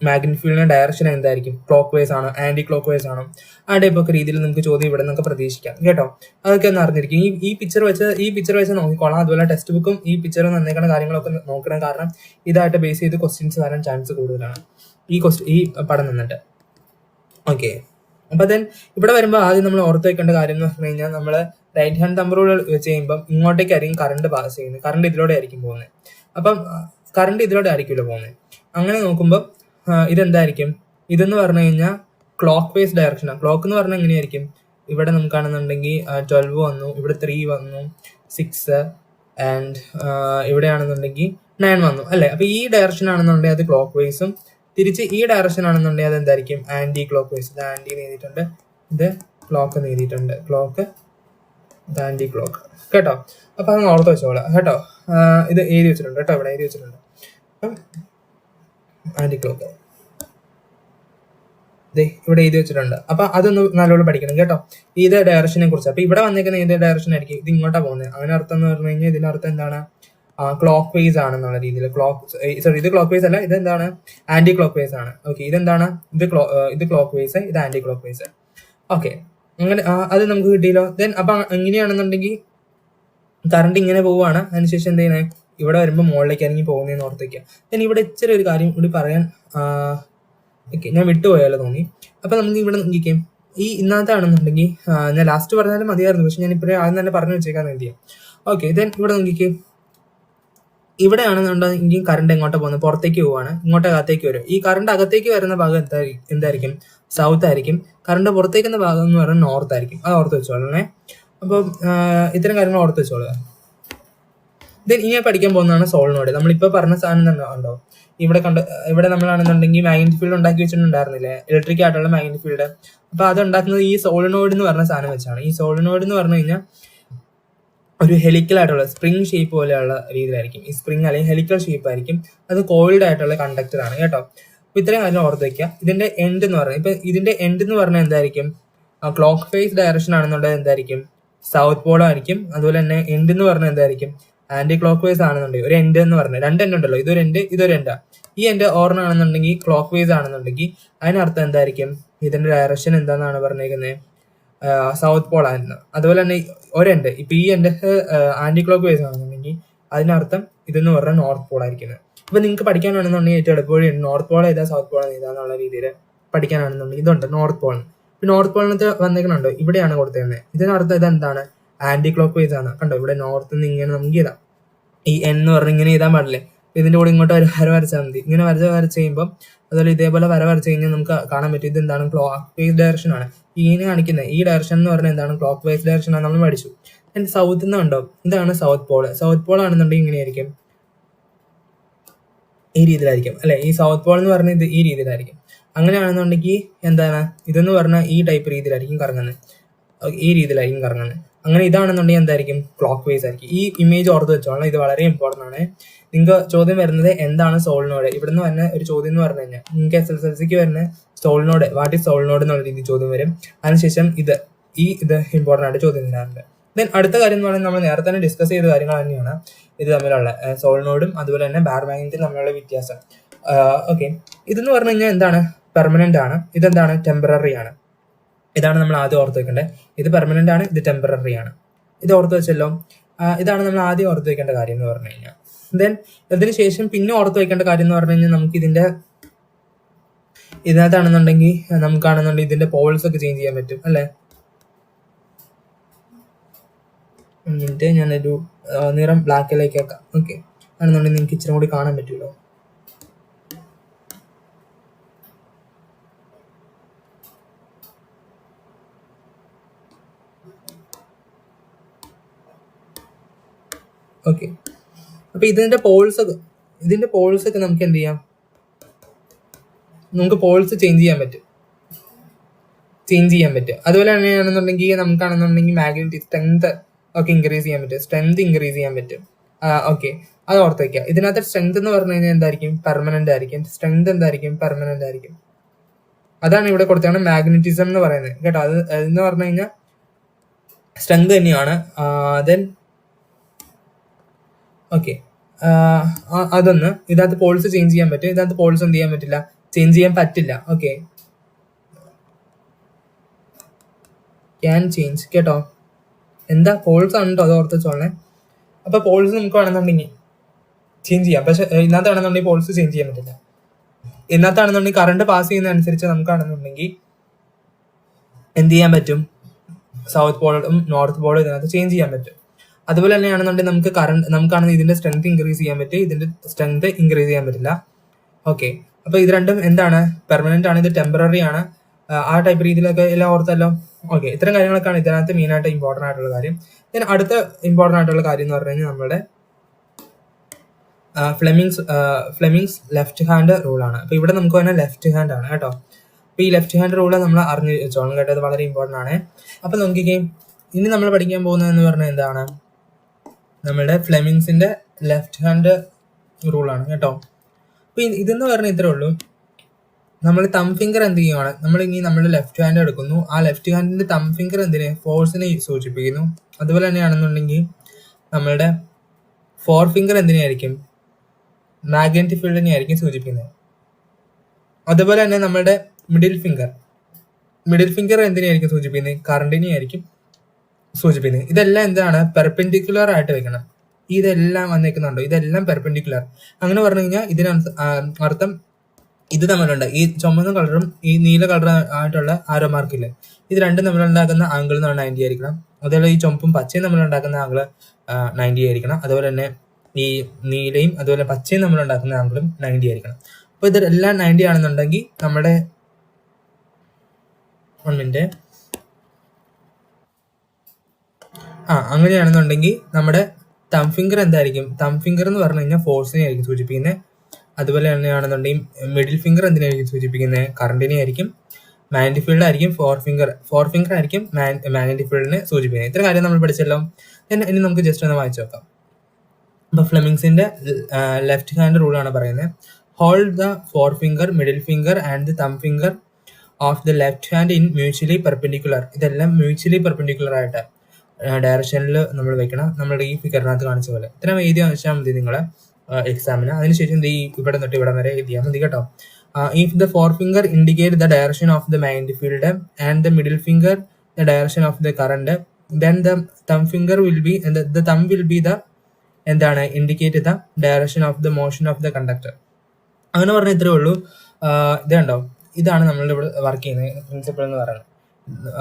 മാഗ്നറ്റിക് ഫീൽഡിന്റെ ഡയറക്ഷൻ എന്തായിരിക്കും, ക്ലോക്ക് വൈസ് ആണോ ആന്റി ക്ലോക്ക് വൈസ് ആണോ, ആ ടൈപ്പ് ഒക്കെ രീതിയിൽ നമുക്ക് ചോദ്യം ഇവിടെ നിന്നൊക്കെ പ്രതീക്ഷിക്കാം കേട്ടോ. അതൊക്കെ ഒന്ന് അറിഞ്ഞിരിക്കും. ഈ പിക്ചർ വെച്ച് നോക്കിക്കോളാം. അതുപോലെ ടെക്സ്റ്റ് ബുക്കും ഈ പിക്ചർ നന്നേക്കുന്ന കാര്യങ്ങളൊക്കെ നോക്കണം. കാരണം ഇതായിട്ട് ബേസ് ചെയ്ത് ക്വസ്റ്റ്യൻസ് വരാൻ ചാൻസ് കൂടുതലാണ് ഈ പടം നിന്നിട്ട്. ഓക്കെ, അപ്പൊ ദെൻ ഇവിടെ വരുമ്പോൾ ആദ്യം നമ്മൾ ഓർത്ത് വെക്കേണ്ട കാര്യം എന്ന് പറഞ്ഞു കഴിഞ്ഞാൽ, നമ്മൾ റൈറ്റ് ഹാൻഡ് തമ്പ് റൂൾ വെച്ച് കഴിയുമ്പോൾ ഇങ്ങോട്ടേക്കായിരിക്കും കറണ്ട് പാസ് ചെയ്യുന്നത്. കറണ്ട് ഇതിലൂടെ ആയിരിക്കും പോകുന്നത്. അപ്പം കറണ്ട് ഇതിലൂടെ ആയിരിക്കുമല്ലോ പോകുന്നത്. അങ്ങനെ നോക്കുമ്പോൾ ഇതെന്തായിരിക്കും, ഇതെന്ന് പറഞ്ഞു കഴിഞ്ഞാൽ ക്ലോക്ക് വൈസ് ഡയറക്ഷനാണ്. ക്ലോക്ക് എന്ന് പറഞ്ഞാൽ എങ്ങനെയായിരിക്കും, ഇവിടെ നമുക്കാണെന്നുണ്ടെങ്കിൽ 12 വന്നു, ഇവിടെ 3 വന്നു, 6 ആൻഡ് ഇവിടെയാണെന്നുണ്ടെങ്കിൽ 9 വന്നു അല്ലേ. അപ്പൊ ഈ ഡയറക്ഷൻ ആണെന്നുണ്ടെങ്കിൽ അത് ക്ലോക്ക് വൈസും, തിരിച്ച് ഈ ഡയറക്ഷൻ ആണെന്നുണ്ടെങ്കിൽ അത് എന്തായിരിക്കും ആന്റി ക്ലോക്ക് വൈസ്. ഇത് ആന്റി എഴുതിയിട്ടുണ്ട്, ഇത് ക്ലോക്ക് എഴുതിയിട്ടുണ്ട്. ക്ലോക്ക്, ഇത് ആന്റി ക്ലോക്ക് കേട്ടോ. അപ്പം അത് ഓർത്ത് വെച്ചോളാം കേട്ടോ. ഇത് എഴുതി വെച്ചിട്ടുണ്ട് കേട്ടോ, ഇവിടെ എഴുതി വെച്ചിട്ടുണ്ട്. അപ്പം ആൻറ്റി ക്ലോക്ക് ഇവിടെ എഴുതി വെച്ചിട്ടുണ്ട്. അപ്പൊ അതൊന്ന് നല്ലോണം പഠിക്കണം കേട്ടോ, ഇത് ഡയറക്ഷനെ കുറിച്ച്. അപ്പൊ ഇവിടെ വന്നിരിക്കുന്ന ഏത് ഡയറക്ഷൻ ആയിരിക്കും, ഇത് ഇങ്ങോട്ടാ പോകുന്നത്. അങ്ങനെ അർത്ഥം എന്ന് പറഞ്ഞു കഴിഞ്ഞാൽ ഇതിന്റെ അർത്ഥം എന്താണ്, ക്ലോക്ക് വൈസ് ആണെന്നുള്ള രീതിയിൽ. ഇത് ക്ലോക്ക് വൈസ് അല്ല, ഇത് എന്താണ്, ആന്റി ക്ലോക്ക് വൈസ് ആണ്. ഓക്കെ, ഇതെന്താണ്, ഇത് ക്ലോക്ക് വൈസ്, ഇത് ആന്റി ക്ലോക്ക് വൈസ്. ഓക്കെ, അങ്ങനെ അത് നമുക്ക് കിട്ടിയല്ലോ. ദെൻ അപ്പൊ എങ്ങനെയാണെന്നുണ്ടെങ്കിൽ കറണ്ട് ഇങ്ങനെ പോവുകയാണ്. അതിനുശേഷം എന്ത് ചെയ്യുന്നത്, ഇവിടെ വരുമ്പോൾ മുകളിലേക്ക് ഇറങ്ങി പോകുന്നതെന്ന് ഓർത്തേക്കുക. ദെൻ ഇവിടെ ഇച്ചിരി ഒരു കാര്യം കൂടി പറയാൻ ഓക്കെ, ഞാൻ വിട്ടുപോയാലോ തോന്നി. അപ്പൊ നമുക്ക് ഇവിടെ നോക്കിക്കാം, ഈ ഇന്നത്താണെന്നുണ്ടെങ്കിൽ ഞാൻ ലാസ്റ്റ് പറഞ്ഞാലും മതിയായിരുന്നു, പക്ഷെ ഞാൻ ഇപ്പോഴേ ആദ്യം തന്നെ പറഞ്ഞു വെച്ചേക്കാൻ വേണ്ടിയാണ്. ഓക്കെ, ദെൻ ഇവിടെ നോക്കിക്കേ, ഇവിടെയാണെന്നുണ്ടെങ്കിൽ കറണ്ട് എങ്ങോട്ടാ പോകുന്നത്, പുറത്തേക്ക് പോവാണ്, ഇങ്ങോട്ട് അകത്തേക്ക് വരും. ഈ കറണ്ട് അകത്തേക്ക് വരുന്ന ഭാഗം എന്തായിരിക്കും, സൗത്ത് ആയിരിക്കും. കറണ്ട് പുറത്തേക്കുന്ന ഭാഗം എന്ന് പറയുന്നത് നോർത്ത് ആയിരിക്കും. അത് ഓർത്ത് വെച്ചോളണേ. അപ്പം ഇത്തരം കാര്യങ്ങൾ ഓർത്ത് വെച്ചോളുക. ദെൻ ഇനി പഠിക്കാൻ പോകുന്നതാണ് സോളിനോയിഡ്. നമ്മളിപ്പോൾ പറഞ്ഞ സാധനം തന്നെ ഉണ്ടോ, ഇവിടെ നമ്മളാണെന്നുണ്ടെങ്കിൽ മാഗ്നറ്റിക് ഫീൽഡ് ഉണ്ടാക്കി വെച്ചിട്ടുണ്ടായിരുന്നില്ലേ, ഇലക്ട്രിക് ആയിട്ടുള്ള മാഗ്നറ്റിക് ഫീൽഡ്. അപ്പൊ അത് ഉണ്ടാക്കുന്നത് ഈ സോളിനോയിഡ് എന്ന് പറഞ്ഞ സാധനം വെച്ചാണ്. ഈ സോളിനോയിഡ് എന്ന് പറഞ്ഞു കഴിഞ്ഞാൽ ഒരു ഹെലിക്കൽ ആയിട്ടുള്ള സ്പ്രിംഗ് ഷേപ്പ് പോലെയുള്ള രീതിയിലായിരിക്കും. ഈ സ്പ്രിംഗ് അല്ലെങ്കിൽ ഹെലിക്കൽ ഷേപ്പ് ആയിരിക്കും. അത് കോയിൽഡ് ആയിട്ടുള്ള കണ്ടക്ടർ ആണ് കേട്ടോ. അപ്പൊ ഇത്രയും കാര്യം ഓർത്ത് വയ്ക്കുക. ഇതിന്റെ എൻഡ് എന്ന് പറഞ്ഞാൽ, ഇപ്പൊ ഇതിന്റെ എൻഡ് എന്ന് പറഞ്ഞാൽ എന്തായിരിക്കും, ക്ലോക്ക് ഫേസ് ഡയറക്ഷൻ ആണെന്നുണ്ടെങ്കിൽ എന്തായിരിക്കും, സൗത്ത് പോൾ ആയിരിക്കും. അതുപോലെ തന്നെ എൻഡ് എന്ന് പറഞ്ഞാൽ എന്തായിരിക്കും, ആന്റി ക്ലോക്ക് വൈസ് ആണെന്നുണ്ടെങ്കിൽ ഒരു എൻഡ് എന്ന് പറഞ്ഞാൽ, രണ്ട് എൻഡ് ഉണ്ടല്ലോ, ഇതൊരു എൻഡ്, ഇതൊരു എൻഡാ. ഈ എൻഡ് ഓർണാണെന്നുണ്ടെങ്കിൽ ക്ലോക്ക് വൈസ് ആണെന്നുണ്ടെങ്കിൽ അതിനർത്ഥം എന്തായിരിക്കും, ഇതിന്റെ ഡയറക്ഷൻ എന്താണെന്നാണ് പറഞ്ഞേക്കുന്നത്, സൗത്ത് പോൾ ആയിരുന്നു. അതുപോലെ തന്നെ ഒരു എൻഡ്, ഇപ്പൊ ഈ എൻഡ് ആന്റി ക്ലോക്ക് വൈസ് ആണെന്നുണ്ടെങ്കിൽ അതിനർത്ഥം ഇതെന്ന് പറഞ്ഞാൽ നോർത്ത് പോൾ ആയിരിക്കുന്നത്. ഇപ്പൊ നിങ്ങൾക്ക് പഠിക്കാനാണെന്നുണ്ടെങ്കിൽ ഏറ്റവും എളുപ്പവഴി നോർത്ത് പോൾ ഏതാ സൗത്ത് പോൾ ഏതാന്നുള്ള രീതിയിൽ പഠിക്കാനാണെന്നുണ്ടെങ്കിൽ ഇതുണ്ട് നോർത്ത് പോളിന്. നോർത്ത് പോളിനകത്ത് വന്നേക്കണുണ്ടോ, ഇവിടെയാണ് കൊടുത്തേക്കുന്നത്. ഇതിനർത്ഥം ഇതെന്താണ്, ആന്റി ക്ലോക്ക് വൈസ് ആണ്. കണ്ടോ, ഇവിടെ നോർത്ത് നിന്ന് ഇങ്ങനെ നമുക്ക് ഇതാ, ഈ എൻ എന്ന് പറഞ്ഞ് ഇങ്ങനെ എഴുതാൻ പാടില്ലേ, ഇതിന്റെ കൂടെ ഇങ്ങോട്ട് വര വരച്ചാൽ മതി. ഇങ്ങനെ വരച്ച് കഴിയുമ്പോൾ അതുപോലെ ഇതേപോലെ വരച്ച് കഴിഞ്ഞാൽ നമുക്ക് കാണാൻ പറ്റും ഇത് എന്താണ്, ക്ലോക്ക് വൈസ് ഡയറക്ഷൻ ആണ്. ഇങ്ങനെ കാണിക്കുന്നത് ഈ ഡയറക്ഷൻ എന്ന് പറഞ്ഞാൽ എന്താണ്, ക്ലോക്ക് വൈസ് ഡയറക്ഷൻ ആണ്, നമ്മൾ പഠിച്ചു. സൗത്ത് നിന്ന് കണ്ടോ, ഇതാണ് സൗത്ത് പോൾ. സൗത്ത് പോൾ ആണെന്നുണ്ടെങ്കിൽ ഇങ്ങനെയായിരിക്കും, ഈ രീതിയിലായിരിക്കും അല്ലെ. ഈ സൗത്ത് പോൾ എന്ന് പറഞ്ഞാൽ ഇത് ഈ രീതിയിലായിരിക്കും. അങ്ങനെയാണെന്നുണ്ടെങ്കിൽ എന്താണ്, ഇതെന്ന് പറഞ്ഞാൽ ഈ ടൈപ്പ് രീതിയിലായിരിക്കും കറങ്ങുന്നത്, ഈ രീതിയിലായിരിക്കും കറങ്ങുന്നത്. അങ്ങനെ ഇതാണെന്നുണ്ടെങ്കിൽ എന്തായിരിക്കും, ക്ലോക്ക് വൈസ് ആയിരിക്കും. ഈ ഇമേജ് ഓർത്ത് വെച്ചോളാം, ഇത് വളരെ ഇമ്പോർട്ടൻ്റ് ആണ്. നിങ്ങൾക്ക് ചോദ്യം വരുന്നത് എന്താണ് സോളിനോയിഡ്, ഇവിടുന്ന് വരുന്ന ഒരു ചോദ്യം എന്ന് പറഞ്ഞു കഴിഞ്ഞാൽ നിങ്ങൾക്ക് SSLCക്ക് വരുന്ന സോളിനോയിഡ്, വാട്ട് ഈസ് സോളിനോയിഡ് എന്നുള്ള രീതിയിൽ ചോദ്യം വരും. അതിനുശേഷം ഇത് ഇമ്പോർട്ടൻ്റ് ആയിട്ട് ചോദ്യം വരാറുണ്ട്. ദെൻ അടുത്ത കാര്യം എന്ന് പറയുന്നത് നമ്മൾ നേരത്തെ തന്നെ ഡിസ്കസ് ചെയ്ത കാര്യങ്ങൾ തന്നെയാണ് ഇത് തമ്മിലുള്ള സോളിനോയിഡും അതുപോലെ തന്നെ ബാർ മാഗ്നറ്റും തമ്മിലുള്ള വ്യത്യാസം. ഓക്കെ, ഇതെന്ന് പറഞ്ഞു കഴിഞ്ഞാൽ എന്താണ്, പെർമനന്റ് ആണ്. ഇതെന്താണ്, ടെമ്പററി ആണ്. ഇതാണ് നമ്മൾ ആദ്യം ഓർത്ത് വെക്കേണ്ടത്. ഇത് പെർമനന്റ് ആണ്, ഇത് ടെമ്പററി ആണ്. ഇത് ഓർത്ത് വെച്ചല്ലോ. ഇതാണ് നമ്മൾ ആദ്യം ഓർത്ത് വെക്കേണ്ട കാര്യം എന്ന് പറഞ്ഞു കഴിഞ്ഞാൽ. ദെൻ ഇതിന് ശേഷം പിന്നെ ഓർത്ത് വെക്കേണ്ട കാര്യം എന്ന് പറഞ്ഞു കഴിഞ്ഞാൽ നമുക്ക് ഇതിനകത്താണെന്നുണ്ടെങ്കിൽ നമുക്കാണെന്നുണ്ടെങ്കിൽ ഇതിന്റെ പോൾസ് ഒക്കെ ചേഞ്ച് ചെയ്യാൻ പറ്റും അല്ലെ. എന്നിട്ട് ഞാനൊരു നിറം ബ്ലാക്കിലേക്ക് ആക്കാം. ഓക്കെ, ആണെന്നുണ്ടെങ്കിൽ നിങ്ങൾക്ക് ഇച്ചിരി കൂടി കാണാൻ പറ്റുമല്ലോ. ഓക്കെ, അപ്പൊ ഇതിന്റെ പോൾസ് ഒക്കെ നമുക്ക് എന്ത് ചെയ്യാം, നമുക്ക് പോൾസ് ചേഞ്ച് ചെയ്യാൻ പറ്റും. അതുപോലെ തന്നെയാണെന്നുണ്ടെങ്കിൽ നമുക്കാണെന്നുണ്ടെങ്കിൽ മാഗ്നറ്റിക് സ്ട്രെങ്ത് ഒക്കെ ഇൻക്രീസ് ചെയ്യാൻ പറ്റും. ഓക്കെ, അത് ഓർത്ത് വയ്ക്കുക. ഇതിനകത്ത് സ്ട്രെങ്ത് എന്ന് പറഞ്ഞു കഴിഞ്ഞാൽ എന്തായിരിക്കും, പെർമനന്റ് ആയിരിക്കും. സ്ട്രെങ്ത് എന്തായിരിക്കും, പെർമനന്റ് ആയിരിക്കും. അതാണ് ഇവിടെ കൊടുത്താണ് മാഗ്നറ്റിസം എന്ന് പറയുന്നത് കേട്ടോ. അത് എന്ന് പറഞ്ഞു കഴിഞ്ഞാൽ സ്ട്രെങ്ത് തന്നെയാണ്. ദെൻ ഓക്കെ, അതൊന്ന്. ഇതിനകത്ത് പോൾസ് ചേഞ്ച് ചെയ്യാൻ പറ്റും, ഇതിനകത്ത് പോൾസ് എന്ത് ചെയ്യാൻ പറ്റില്ല, ചേഞ്ച് ചെയ്യാൻ പറ്റില്ല. ഓക്കെ, ക്യാൻ ചേഞ്ച് കേട്ടോ. എന്താ പോൾസ് ആണ് കേട്ടോ, അത് ഓർത്ത് വെച്ചോളണേ. അപ്പൊ പോൾസ് നമുക്ക് വേണമെന്നുണ്ടെങ്കിൽ ചേഞ്ച് ചെയ്യാം, പക്ഷെ ഇതിനകത്താണെന്നുണ്ടെങ്കിൽ പോൾസ് ചേഞ്ച് ചെയ്യാൻ പറ്റില്ല. ഇതിനകത്താണെന്നുണ്ടെങ്കിൽ കറണ്ട് പാസ് ചെയ്യുന്ന അനുസരിച്ച് നമുക്കാണെന്നുണ്ടെങ്കിൽ എന്ത് ചെയ്യാൻ പറ്റും, സൗത്ത് പോളും നോർത്ത് പോളും ഇതിനകത്ത് ചേഞ്ച് ചെയ്യാൻ പറ്റും. അതുപോലെ തന്നെയാണെന്നുണ്ടെങ്കിൽ നമുക്കാണെങ്കിൽ ഇതിന്റെ സ്ട്രെങ്ത് ഇൻക്രീസ് ചെയ്യാൻ പറ്റും, ഇതിന്റെ സ്ട്രെങ്ത് ഇൻക്രീസ് ചെയ്യാൻ പറ്റില്ല. ഓക്കെ, അപ്പൊ ഇത് രണ്ടും എന്താണ്, പെർമനന്റ് ആണ്, ഇത് ടെമ്പററി ആണ്. ആ ടൈപ്പ് രീതിയിലൊക്കെ എല്ലാം ഓർത്തല്ലോ. ഓക്കെ, ഇത്തരം കാര്യങ്ങളൊക്കെയാണ് ഇതിനകത്ത് മെയിൻ ആയിട്ട് ഇമ്പോർട്ടൻ്റ് ആയിട്ടുള്ള കാര്യം. പിന്നെ അടുത്ത ഇമ്പോർട്ടൻ്റ് ആയിട്ടുള്ള കാര്യം എന്ന് പറഞ്ഞു കഴിഞ്ഞാൽ നമ്മുടെ ഫ്ലെമിങ്സ് ലെഫ്റ്റ് ഹാൻഡ് റൂൾ ആണ്. അപ്പൊ ഇവിടെ നമുക്ക് തന്നെ ലെഫ്റ്റ് ഹാൻഡ് ആണ് കേട്ടോ. അപ്പൊ ഈ ലെഫ്റ്റ് ഹാൻഡ് റൂൾ നമ്മൾ അറിഞ്ഞു വെച്ചോളാം കേട്ടോ, അത് വളരെ ഇമ്പോർട്ടൻ്റ് ആണ്. അപ്പൊ നോക്കിക്കേ, ഇനി നമ്മൾ പഠിക്കാൻ പോകുന്നത് എന്ന് പറഞ്ഞാൽ എന്താണ്, നമ്മുടെ ഫ്ലെമിങ്സിന്റെ ലെഫ്റ്റ് ഹാൻഡ് റൂളാണ് കേട്ടോ. അപ്പൊ ഇതെന്ന് പറഞ്ഞാൽ ഇത്രേ ഉള്ളൂ. നമ്മൾ തം ഫിംഗർ എന്ത് ചെയ്യുവാണ്, നമ്മളിനി നമ്മുടെ ലെഫ്റ്റ് ഹാൻഡ് എടുക്കുന്നു. ആ ലെഫ്റ്റ് ഹാൻഡിന്റെ തം ഫിംഗർ എന്തിനെ, ഫോഴ്സിനെ സൂചിപ്പിക്കുന്നു. അതുപോലെ തന്നെയാണെന്നുണ്ടെങ്കിൽ നമ്മളുടെ ഫോർ ഫിംഗർ എന്തിനായിരിക്കും, മാഗ്നറ്റിക് ഫീൽഡിനെ ആയിരിക്കും സൂചിപ്പിക്കുന്നത്. അതുപോലെ തന്നെ നമ്മുടെ മിഡിൽ ഫിംഗർ എന്തിനായിരിക്കും സൂചിപ്പിക്കുന്നത്, കറണ്ടിനെ ആയിരിക്കും സൂചിപ്പിക്കുന്നത്. ഇതെല്ലാം എന്താണ്, പെർപെൻഡിക്കുലർ ആയിട്ട് വെക്കണം. ഇതെല്ലാം വന്നേക്കുന്നുണ്ടോ, ഇതെല്ലാം പെർപെൻഡിക്കുലർ. അങ്ങനെ പറഞ്ഞു കഴിഞ്ഞാൽ ഇതിന് അർത്ഥം ഇത് തമ്മിലുണ്ട്, ഈ ചുമന്ന കളറും ഈ നീല കളർ ആയിട്ടുള്ള ആരോ മാർക്കില്ലേ, ഇത് രണ്ടും തമ്മിലുണ്ടാക്കുന്ന ആംഗിൾ എന്ന് പറഞ്ഞാൽ 90 ആയിരിക്കണം. അതുപോലെ ഈ ചുമപ്പും പച്ചയും തമ്മിലുണ്ടാക്കുന്ന ആംഗിൾ 90 ആയിരിക്കണം. അതുപോലെ തന്നെ ഈ നീലയും അതുപോലെ പച്ചയും തമ്മിലുണ്ടാക്കുന്ന ആംഗിളും 90 ആയിരിക്കണം. അപ്പോൾ ഇതെല്ലാം 90 ആണെന്നുണ്ടെങ്കിൽ നമ്മുടെ 1 മിനിറ്റ് അങ്ങനെയാണെന്നുണ്ടെങ്കിൽ നമ്മുടെ തം ഫിംഗർ എന്തായിരിക്കും, തം ഫിംഗർ എന്ന് പറഞ്ഞു കഴിഞ്ഞാൽ ഫോഴ്സിനെ ആയിരിക്കും സൂചിപ്പിക്കുന്നത്. അതുപോലെ തന്നെയാണെന്നുണ്ടെങ്കിൽ മിഡിൽ ഫിംഗർ എന്തിനായിരിക്കും സൂചിപ്പിക്കുന്നത്, കറണ്ടിനെ ആയിരിക്കും. മാഗ്നറ്റിക് ഫീൽഡ് ആയിരിക്കും ഫോർ ഫിംഗർ ആയിരിക്കും മാഗ്നറ്റിക് ഫീൽഡിനെ സൂചിപ്പിക്കുന്നത്. ഇത്ര കാര്യം നമ്മൾ പഠിച്ചല്ലോ. ഇനി നമുക്ക് ജസ്റ്റ് ഒന്ന് വായിച്ചു നോക്കാം. അപ്പൊ ഫ്ലെമിങ്സിന്റെ ലെഫ്റ്റ് ഹാൻഡ് റൂളാണ് പറയുന്നത്. Hold the four finger, middle finger and the thumb finger of the left hand in mutually perpendicular. ഇതെല്ലാം മ്യൂച്വലി പെർപെൻഡിക്കുലർ ആയിട്ട് ഡയറക്ഷനിൽ നമ്മൾ വെക്കണം. നമ്മുടെ ഈ ഫിഗറിനകത്ത് കാണിച്ച പോലെ ഇത്രയും എഴുതി വെച്ചാൽ മതി നിങ്ങൾ എക്സാമിന്. അതിനുശേഷം ഇവിടെ തൊട്ട് ഇവിടെ വരെ എഴുതിയാൽ മതി കേട്ടോ. If the four finger indicate the direction of the magnetic field and the middle finger the direction of the current, then the thumb finger will be the എന്താണ്, indicate the direction of the motion of the conductor. അങ്ങനെ പറഞ്ഞാൽ ഇത്രേ ഉള്ളൂ. ഇതുണ്ടോ, ഇതാണ് നമ്മളുടെ ഇവിടെ work ചെയ്യുന്ന പ്രിൻസിപ്പിൾ എന്ന് പറയുന്നത്.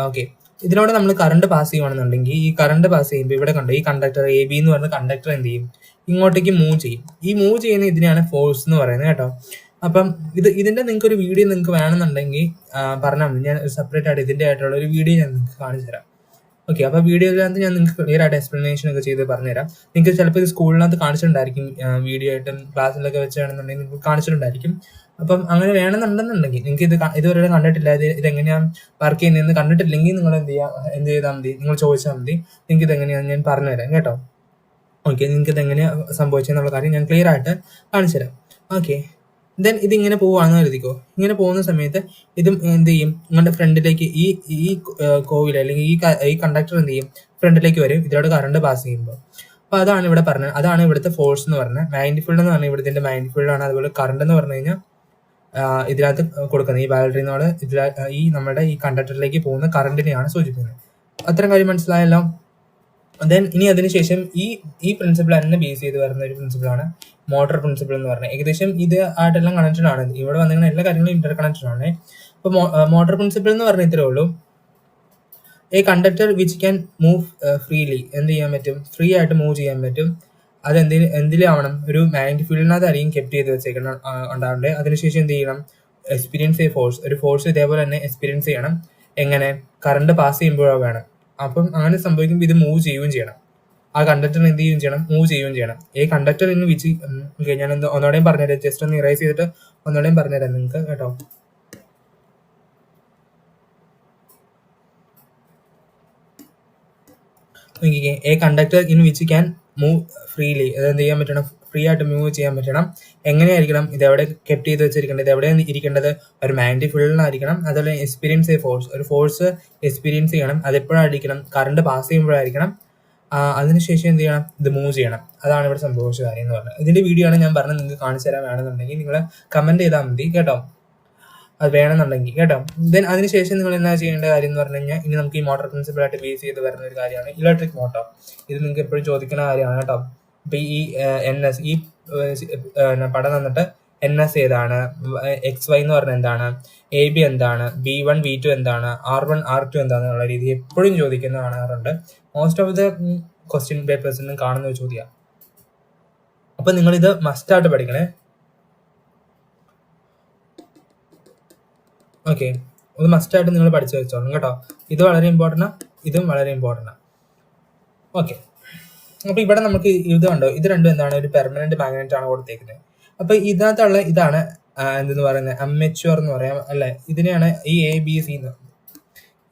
ഓക്കെ, ഇതിലൂടെ നമ്മൾ കറണ്ട് പാസ് ചെയ്യുകയാണെന്നുണ്ടെങ്കിൽ ഈ കറണ്ട് പാസ് ചെയ്യുമ്പോൾ ഇവിടെ കണ്ടോ, ഈ കണ്ടക്ടർ എ ബി എന്ന് പറയുന്ന കണ്ടക്ടർ എന്ത് ചെയ്യും, ഇങ്ങോട്ടേക്ക് മൂവ് ചെയ്യും. ഈ മൂവ് ചെയ്യുന്ന ഇതിനെയാണ് ഫോഴ്സ് എന്ന് പറയുന്നത് കേട്ടോ. അപ്പം ഇതിന്റെ നിങ്ങൾക്ക് ഒരു വീഡിയോ നിങ്ങൾക്ക് വേണമെന്നുണ്ടെങ്കിൽ പറഞ്ഞാൽ മതി, ഞാൻ സെപ്പറേറ്റ് ആയിട്ട് ഇതിന്റെ ആയിട്ടുള്ള ഒരു വീഡിയോ ഞാൻ നിങ്ങൾക്ക് കാണിച്ചു തരാം. ഓക്കെ, അപ്പോൾ വീഡിയോയിനകത്ത് ഞാൻ നിങ്ങൾക്ക് ക്ലിയർ ആയിട്ട് എക്സ്പ്ലനേഷൻ ഒക്കെ ചെയ്ത് പറഞ്ഞുതരാം. നിങ്ങൾക്ക് ചിലപ്പോൾ ഇത് സ്കൂളിനകത്ത് കാണിച്ചിട്ടുണ്ടായിരിക്കും, വീഡിയോ ആയിട്ടും ക്ലാസ്സിലൊക്കെ വെച്ചാണെന്നുണ്ടെങ്കിൽ നിങ്ങൾക്ക് കാണിച്ചിട്ടുണ്ടായിരിക്കും. അപ്പം അങ്ങനെ വേണമെന്നുണ്ടെന്നുണ്ടെങ്കിൽ നിങ്ങൾക്ക് ഇതുവരെ കണ്ടിട്ടില്ല, ഇതെങ്ങനെയാണ് വർക്ക് ചെയ്യുന്നതെന്ന് കണ്ടിട്ടില്ലെങ്കിൽ നിങ്ങൾ എന്ത് ചെയ്താൽ മതി, നിങ്ങൾ ചോദിച്ചാൽ മതി. നിങ്ങൾക്ക് ഇതെങ്ങനെയാണെന്ന് ഞാൻ പറഞ്ഞുതരാം കേട്ടോ. ഓക്കെ, നിങ്ങൾക്ക് ഇതെങ്ങനെയാണ് സംഭവിച്ചെന്നുള്ള കാര്യം ഞാൻ ക്ലിയർ ആയിട്ട് കാണിച്ചു തരാം. ഓക്കെ, ദെൻ ഇതിങ്ങനെ പോവുകയാണെന്ന് കരുതിക്കോ. ഇങ്ങനെ പോകുന്ന സമയത്ത് ഇതും എന്ത് ചെയ്യും, നിങ്ങളുടെ ഫ്രണ്ടിലേക്ക് ഈ കോവിൽ അല്ലെങ്കിൽ ഈ കണ്ടക്ടർ എന്ത് ചെയ്യും, ഫ്രണ്ടിലേക്ക് വരും ഇതിലൂടെ കറണ്ട് പാസ് ചെയ്യുമ്പോൾ. അപ്പൊ അതാണ് ഇവിടെ പറഞ്ഞത്, അതാണ് ഇവിടുത്തെ ഫോഴ്സ് എന്ന് പറഞ്ഞത്. മാഗ്നറ്റിക് ഫീൽഡ് എന്ന് പറഞ്ഞാൽ ഇവിടുത്തെ മാഗ്നറ്റിക് ഫീൽഡ് ആണ്. അതുപോലെ കറണ്ട് എന്ന് പറഞ്ഞു കഴിഞ്ഞാൽ ഇതിനകത്ത് കൊടുക്കുന്നത് ഈ ബാറ്ററിനോട് ഈ നമ്മുടെ ഈ കണ്ടക്ടറിലേക്ക് പോകുന്ന കറണ്ടിനെയാണ് സൂചിപ്പിക്കുന്നത്. അത്തരം കാര്യം മനസ്സിലായല്ലോ. ദെൻ ഇനി അതിനുശേഷം ഈ പ്രിൻസിപ്പിൾ തന്നെ ബേസ് ചെയ്ത് വരുന്ന ഒരു പ്രിൻസിപ്പിളാണ് മോട്ടോർ പ്രിൻസിപ്പിൾ എന്ന് പറഞ്ഞത്. ഏകദേശം ഇത് ആയിട്ടെല്ലാം കണക്റ്റഡ് ആണ്, ഇവിടെ വന്നിങ്ങനെ എല്ലാ കാര്യങ്ങളും ഇന്റർ കണക്റ്റഡ് ആണ്. അപ്പോൾ മോട്ടോർ പ്രിൻസിപ്പിൾ എന്ന് പറഞ്ഞാൽ ഇത്രേ ഉള്ളൂ. A conductor which can move freely, എന്ത് ചെയ്യാൻ പറ്റും, ഫ്രീ ആയിട്ട് മൂവ് ചെയ്യാൻ പറ്റും. അത് എന്തിലാവണം, ഒരു മാഗ്നറ്റിക് ഫീൽഡിനകത്തായിരിക്കും കെപ്റ്റ് ചെയ്ത് വെച്ചേക്കണം ഉണ്ടാവണ്ടേ. അതിനുശേഷം എന്ത് ചെയ്യണം, എക്സ്പീരിയൻസ് എ ഫോഴ്സ്, ഒരു ഫോഴ്സ് ഇതേപോലെ തന്നെ എക്സ്പീരിയൻസ് ചെയ്യണം. എങ്ങനെ, കറണ്ട് പാസ് ചെയ്യുമ്പോഴോ വേണം. അപ്പം അങ്ങനെ സംഭവിക്കുമ്പോൾ ഇത് മൂവ് ചെയ്യുകയും ചെയ്യണം. ആ കണ്ടക്ടർ എന്ത് ചെയ്യുകയും ചെയ്യണം, മൂവ് ചെയ്യുകയും ചെയ്യണം. ഈ കണ്ടക്ടർ ഇന്ന് വിച്ച് ഞാൻ ഒന്നോടെയും പറഞ്ഞുതരാം, ജസ്റ്റ് ഒന്ന് ഇറേസ് ചെയ്തിട്ട് ഒന്നോടെയും പറഞ്ഞുതരാം നിങ്ങൾക്ക് കേട്ടോ. A conductor in which can move freely, അത് എന്ത് ചെയ്യാൻ പറ്റണം, ഫ്രീ ആയിട്ട് മൂവ് ചെയ്യാൻ പറ്റണം. എങ്ങനെയായിരിക്കണം, ഇതെവിടെ കെപ്റ്റ് ചെയ്ത് വെച്ചിരിക്കേണ്ടത്, ഇത് എവിടെയാണ് ഇരിക്കേണ്ടത്, ഒരു മാഗ്നറ്റിക് ഫീൽഡിലായിരിക്കണം. അതുപോലെ എക്സ്പീരിയൻസ് എ ഫോഴ്സ്, ഒരു ഫോഴ്സ് എക്സ്പീരിയൻസ് ചെയ്യണം. അതെപ്പോഴായിരിക്കണം, കറണ്ട് പാസ് ചെയ്യുമ്പോഴായിരിക്കണം. അതിനുശേഷം എന്ത് ചെയ്യണം, ഇത് മൂവ് ചെയ്യണം. അതാണ് ഇവിടെ സംഭവിച്ച കാര്യം എന്ന് പറഞ്ഞത്. ഇതിന്റെ വീഡിയോ ആണ് ഞാൻ പറഞ്ഞത്, നിങ്ങൾക്ക് കാണിച്ചു തരാൻ വേണമെന്നുണ്ടെങ്കിൽ നിങ്ങൾ കമന്റ് ചെയ്താൽ മതി കേട്ടോ, അത് വേണമെന്നുണ്ടെങ്കിൽ കേട്ടോ. ദെൻ അതിനുശേഷം നിങ്ങൾ എന്താ ചെയ്യേണ്ട കാര്യം എന്ന് പറഞ്ഞു കഴിഞ്ഞാൽ, ഇനി നമുക്ക് ഈ മോട്ടോർ പ്രിൻസിപ്പിൾ ആയിട്ട് ബേസ് ചെയ്ത് വരുന്ന ഒരു കാര്യമാണ് ഇലക്ട്രിക് മോട്ടോർ. ഇത് നിങ്ങൾക്ക് എപ്പോഴും ചോദിക്കുന്ന കാര്യമാണ് കേട്ടോ. ഇപ്പൊ ഈ NS ഈ പടം തന്നിട്ട് NS ഏതാണ്, XY എന്ന് പറഞ്ഞാൽ എന്താണ്, AB എന്താണ്, B1 B2 എന്താണ്, R1 R2 എന്താണെന്നുള്ള രീതി എപ്പോഴും ചോദിക്കുന്ന കാണാറുണ്ട്. മോസ്റ്റ് ഓഫ് ദ ക്വസ്റ്റ്യൻ പേപ്പേഴ്സിനും കാണുന്ന ഒരു ചോദ്യമാണ്. അപ്പൊ നിങ്ങൾ ഇത് മസ്റ്റായിട്ട് പഠിക്കണേ. ഓക്കെ, ഇത് മസ്റ്റായിട്ട് നിങ്ങൾ പഠിച്ചു വെച്ചോളണം കേട്ടോ. ഇത് വളരെ ഇമ്പോർട്ടൻ്റ്, ഇതും വളരെ ഇമ്പോർട്ടൻ്റ്. ഓക്കെ, അപ്പൊ ഇവിടെ നമുക്ക് ഇത് കണ്ടോ, ഇത് രണ്ടും എന്താണ്, ഒരു പെർമനന്റ് മാഗ്നറ്റ് ആണ് കൊടുത്തേക്കുന്നത്. അപ്പൊ ഇതിനകത്തുള്ള ഇതാണ് എന്തെന്ന് പറയുന്നത്, അമ്മച്വർ എന്ന് പറയാം അല്ലെ. ഇതിനെയാണ് ഈ ABCD എന്ന് പറയുന്നത്.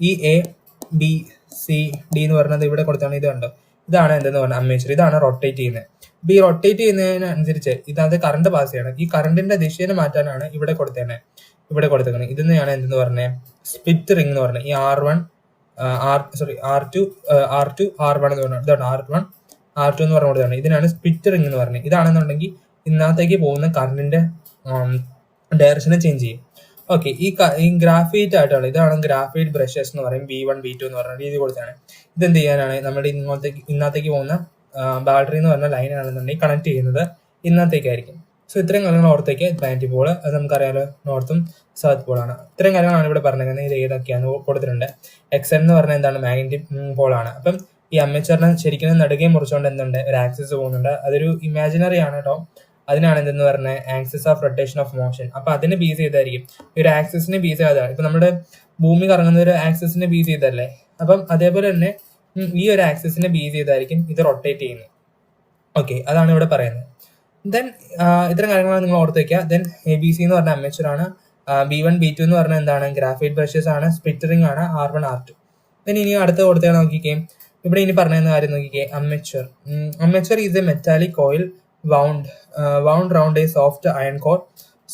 ഈ ABCD എന്ന് പറയുന്നത് ഇവിടെ കൊടുത്താണ്. ഇത് കണ്ടോ, ഇതാണ് എന്തെന്ന് പറഞ്ഞാൽ അമ്മേച്ചർ, ഇതാണ് റൊട്ടേറ്റ് ചെയ്യുന്നത്. അപ്പൊ ഈ റൊട്ടേറ്റ് ചെയ്യുന്നതിനനുസരിച്ച് ഇതിനകത്ത് കറണ്ട് പാസ് ചെയ്യണം. ഈ കറണ്ടിന്റെ ദിശയെ മാറ്റാനാണ് ഇവിടെ കൊടുത്തേക്കുന്നത്. ഇതിനെയാണ് എന്തെന്ന് പറഞ്ഞത്, സ്പ്ലിറ്റ് റിംഗ് എന്ന് പറഞ്ഞത്. ഈ R1 R2 R1 എന്ന് പറഞ്ഞത്, ഇതാണ് R1 R2 എന്ന് പറഞ്ഞതാണ്. ഇതിനാണ് സ്പ്ലിറ്റ് റിംഗ് എന്ന് പറഞ്ഞത്. ഇതാണെന്നുണ്ടെങ്കിൽ ഇതിനകത്തേക്ക് പോകുന്ന കറണ്ടിന്റെ ഡയറക്ഷനെ ചേഞ്ച് ചെയ്യും. ഓക്കെ, ഈ ഗ്രാഫൈറ്റ് ആയിട്ടാണ്, ഇതാണ് ഗ്രാഫൈറ്റ് ബ്രഷസ് എന്ന് പറയും, B1 B2 എന്ന് പറഞ്ഞ രീതി കൊടുത്താണ്. ഇതെന്ത് ചെയ്യാനാണ്, നമ്മുടെ ഇന്നത്തേക്ക് പോകുന്ന ബാറ്ററി എന്ന് പറഞ്ഞ ലൈൻ ആണെന്നുണ്ടെങ്കിൽ കണക്ട് ചെയ്യുന്നത് ഇന്നത്തേക്കായിരിക്കും. സോ ഇത്രയും കാര്യങ്ങൾ ഓർത്തേക്ക്. മാഗ്നറ്റിക് പോള് അത് നമുക്കറിയാലോ, നോർത്തും സൗത്ത് പോളാണ്. ഇത്രയും കാര്യങ്ങളാണ് ഇവിടെ പറഞ്ഞിരിക്കുന്നത്. ഇത് ഏതൊക്കെയാണ് കൊടുത്തിട്ടുണ്ട്. XN എന്ന് പറഞ്ഞാൽ എന്താണ്, മാഗ്നറ്റിക് പോളാണ്. അപ്പം ഈ അമ്മേച്ചറിനെ ശരിക്കും നടുകയും മുറിച്ചുകൊണ്ട് എന്തുണ്ട്, ഒരു ആക്സിസ് പോകുന്നുണ്ട്. അതൊരു ഇമാജിനറി ആണ് കേട്ടോ. അതിനാണ് എന്തെന്ന് പറഞ്ഞത്, axis of rotation of motion. അപ്പൊ അതിനെ ബേസ് ചെയ്തായിരിക്കും, ഈ ഒരു ആക്സിസിനെ ബേസ് ചെയ്താണ്. ഇപ്പൊ നമ്മുടെ ഭൂമി കറങ്ങുന്ന ഒരു ആക്സിസിനെ ബേസ് ചെയ്തല്ലേ, അപ്പം അതേപോലെ തന്നെ ഈ ഒരു ആക്സിസിനെ ബേസ് ചെയ്തായിരിക്കും ഇത് റൊട്ടേറ്റ് ചെയ്യുന്നത്. ഓക്കെ, അതാണ് ഇവിടെ പറയുന്നത്. ദെൻ ഇത്തരം കാര്യങ്ങളാണ് നിങ്ങൾ ഓർത്ത് വയ്ക്കുക. ദെൻ ABC എന്ന് പറഞ്ഞ അമ്മേച്ചർ ആണ്. B1 B2 എന്ന് പറഞ്ഞാൽ എന്താണ്, ഗ്രാഫൈറ്റ് ബ്രഷസ് ആണ്, സ്പ്ലിറ്ററിംഗ് ആണ്, R1 R2. ദെൻ ഇനി അടുത്ത കൊടുത്തേ നോക്കിക്കേ, ഇവിടെ ഇനി പറഞ്ഞ കാര്യം നോക്കിക്കേ. Armature is a metallic coil wound round a soft iron core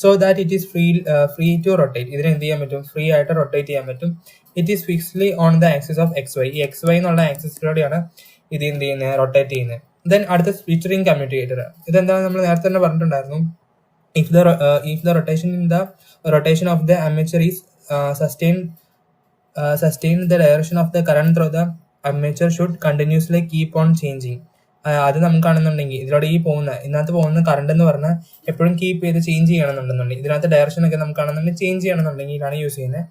so that it is free to rotate. ഇതിനെ എന്ത് ചെയ്യാൻ പറ്റും, ഫ്രീ ആയിട്ട് റൊട്ടേറ്റ് ചെയ്യാൻ പറ്റും. It is fixedly on the axis of XY. ഈ XY എന്നുള്ള ആക്സിസിലൂടെയാണ് ഇത് എന്ത് ചെയ്യുന്നത്, റൊട്ടേറ്റ് ചെയ്യുന്നത്. ദെൻ അടുത്ത സ്പ്ലിറ്ററിംഗ് കമ്മ്യൂട്ടേറ്റർ. ഇതെന്താണ്, നമ്മൾ നേരത്തെ തന്നെ പറഞ്ഞിട്ടുണ്ടായിരുന്നു. If the rotation of the armature is sustain the direction of the current through the armature should continuously keep on changing. അത് നമുക്ക് കാണുന്നുണ്ടെങ്കിൽ ഇതിലൂടെ ഇതിനകത്ത് പോകുന്ന കറണ്ട് എന്ന് പറഞ്ഞാൽ എപ്പോഴും കീപ്പ് ചെയ്ത് ചേഞ്ച് ചെയ്യണമെന്നുണ്ടെന്നുണ്ടെങ്കിൽ, ഇതിനകത്ത് ഡയറക്ഷൻ ഒക്കെ നമുക്ക് കാണുന്നുണ്ടെങ്കിൽ ചേഞ്ച് ചെയ്യണമെന്നുണ്ടെങ്കിൽ ഇതാണ് യൂസ് ചെയ്യുന്നത്.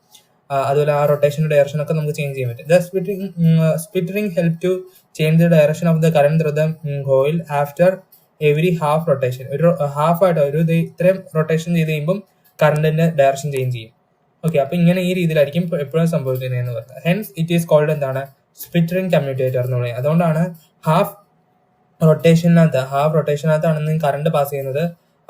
അതുപോലെ ആ റൊട്ടേഷൻ്റെ ഡയറക്ഷൻ ഒക്കെ നമുക്ക് ചേഞ്ച് ചെയ്യാൻ പറ്റും. The split ring help to change the direction of the current through the coil after every half rotation. ഒരു ഹാഫായിട്ട് ഇത്രയും റൊട്ടേഷൻ ചെയ്ത് കഴിയുമ്പം കറണ്ടിന്റെ ഡയറക്ഷൻ ചേഞ്ച് ചെയ്യും. ഓക്കെ, അപ്പൊ ഇങ്ങനെ ഈ രീതിയിലായിരിക്കും എപ്പോഴും സംഭവിക്കുന്നതെന്ന് പറഞ്ഞത്. ഹെൻസ് ഇറ്റ് ഈസ് കോൾഡ് എന്താണ്, സ്പ്ലിറ്ററിംഗ് കമ്മ്യൂട്ടേറ്റർ എന്ന് പറയുന്നത്. അതുകൊണ്ടാണ് ഹാഫ് റൊട്ടേഷനകത്താണെന്ന് കറണ്ട് പാസ് ചെയ്യുന്നത്,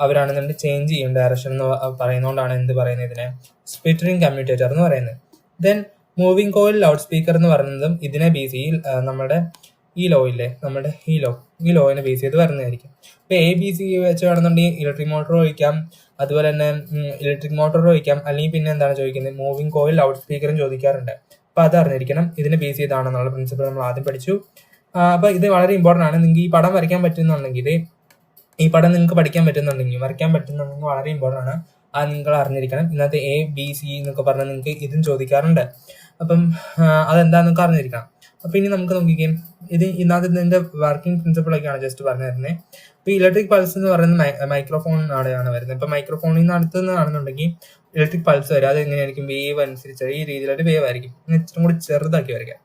അവരാണെന്നുണ്ടെങ്കിൽ ചേഞ്ച് ചെയ്യും ഡയറക്ഷൻ എന്ന് പറയുന്നതുകൊണ്ടാണ് എന്ത് പറയുന്നത്, ഇതിനെ സ്പ്ലിറ്ററിംഗ് കമ്മ്യൂട്ടേറ്റർ എന്ന് പറയുന്നത്. Then moving coil loud speaker എന്ന് പറയുന്നതും ഇതിനെ ബേസ് ചെയ്ത് നമ്മുടെ ഈ ലോയിനെ ബേസ് ചെയ്ത് വരുന്നതായിരിക്കും. ഇപ്പൊ ABC വെച്ച് വേണമെന്നുണ്ടെങ്കിൽ ഇലക്ട്രിക് മോട്ടോർ ഒഴിക്കാം, അതുപോലെ തന്നെ അല്ലെങ്കിൽ പിന്നെ എന്താണ് ചോദിക്കുന്നത്, മൂവിംഗ് കോയിൽ ലൗഡ് സ്പീക്കറും ചോദിക്കാറുണ്ട്. അപ്പൊ അത് അറിഞ്ഞിരിക്കണം. ഇതിനെ ബേസ് ചെയ്താണെന്നുള്ള പ്രിൻസിപ്പിൾ നമ്മൾ ആദ്യം പഠിച്ചു. അപ്പൊ ഇത് വളരെ ഇമ്പോർട്ടന്റ് ആണ്. നിങ്ങൾക്ക് ഈ പടം വരയ്ക്കാൻ പറ്റുന്നുണ്ടെങ്കിൽ, വരയ്ക്കാൻ പറ്റുന്നുണ്ടെങ്കിൽ വളരെ ഇമ്പോർട്ടന്റ് ആണ്. അത് നിങ്ങൾ അറിഞ്ഞിരിക്കണം. ഇന്നത്തെ ABC എന്നൊക്കെ പറഞ്ഞാൽ നിങ്ങൾക്ക് ഇതും ചോദിക്കാറുണ്ട്. അപ്പം അതെന്താന്നൊക്കെ അറിഞ്ഞിരിക്കണം. അപ്പൊ ഇനി നമുക്ക് നോക്കിക്കാം, ഇതിന്റെ വർക്കിംഗ് പ്രിൻസിപ്പിൾ ഒക്കെയാണ് ജസ്റ്റ് പറഞ്ഞു തരുന്നത്. ഇപ്പൊ ഇലക്ട്രിക് പൾസ് എന്ന് പറയുന്നത് മൈക്രോഫോൺ ആണ് വരുന്നത്. ഇപ്പൊ മൈക്രോഫോണിൽ നിന്ന് അടുത്തുനിന്ന് കാണുന്നുണ്ടെങ്കിൽ ഇലക്ട്രിക് പൾസ് വരും. അത് എങ്ങനെയായിരിക്കും, വേവ് അനുസരിച്ച് ഈ രീതിയിലൊരു വേവ് ആയിരിക്കും. ഇച്ചിരി കൂടി ചെറുതാക്കി വരയ്ക്കാം.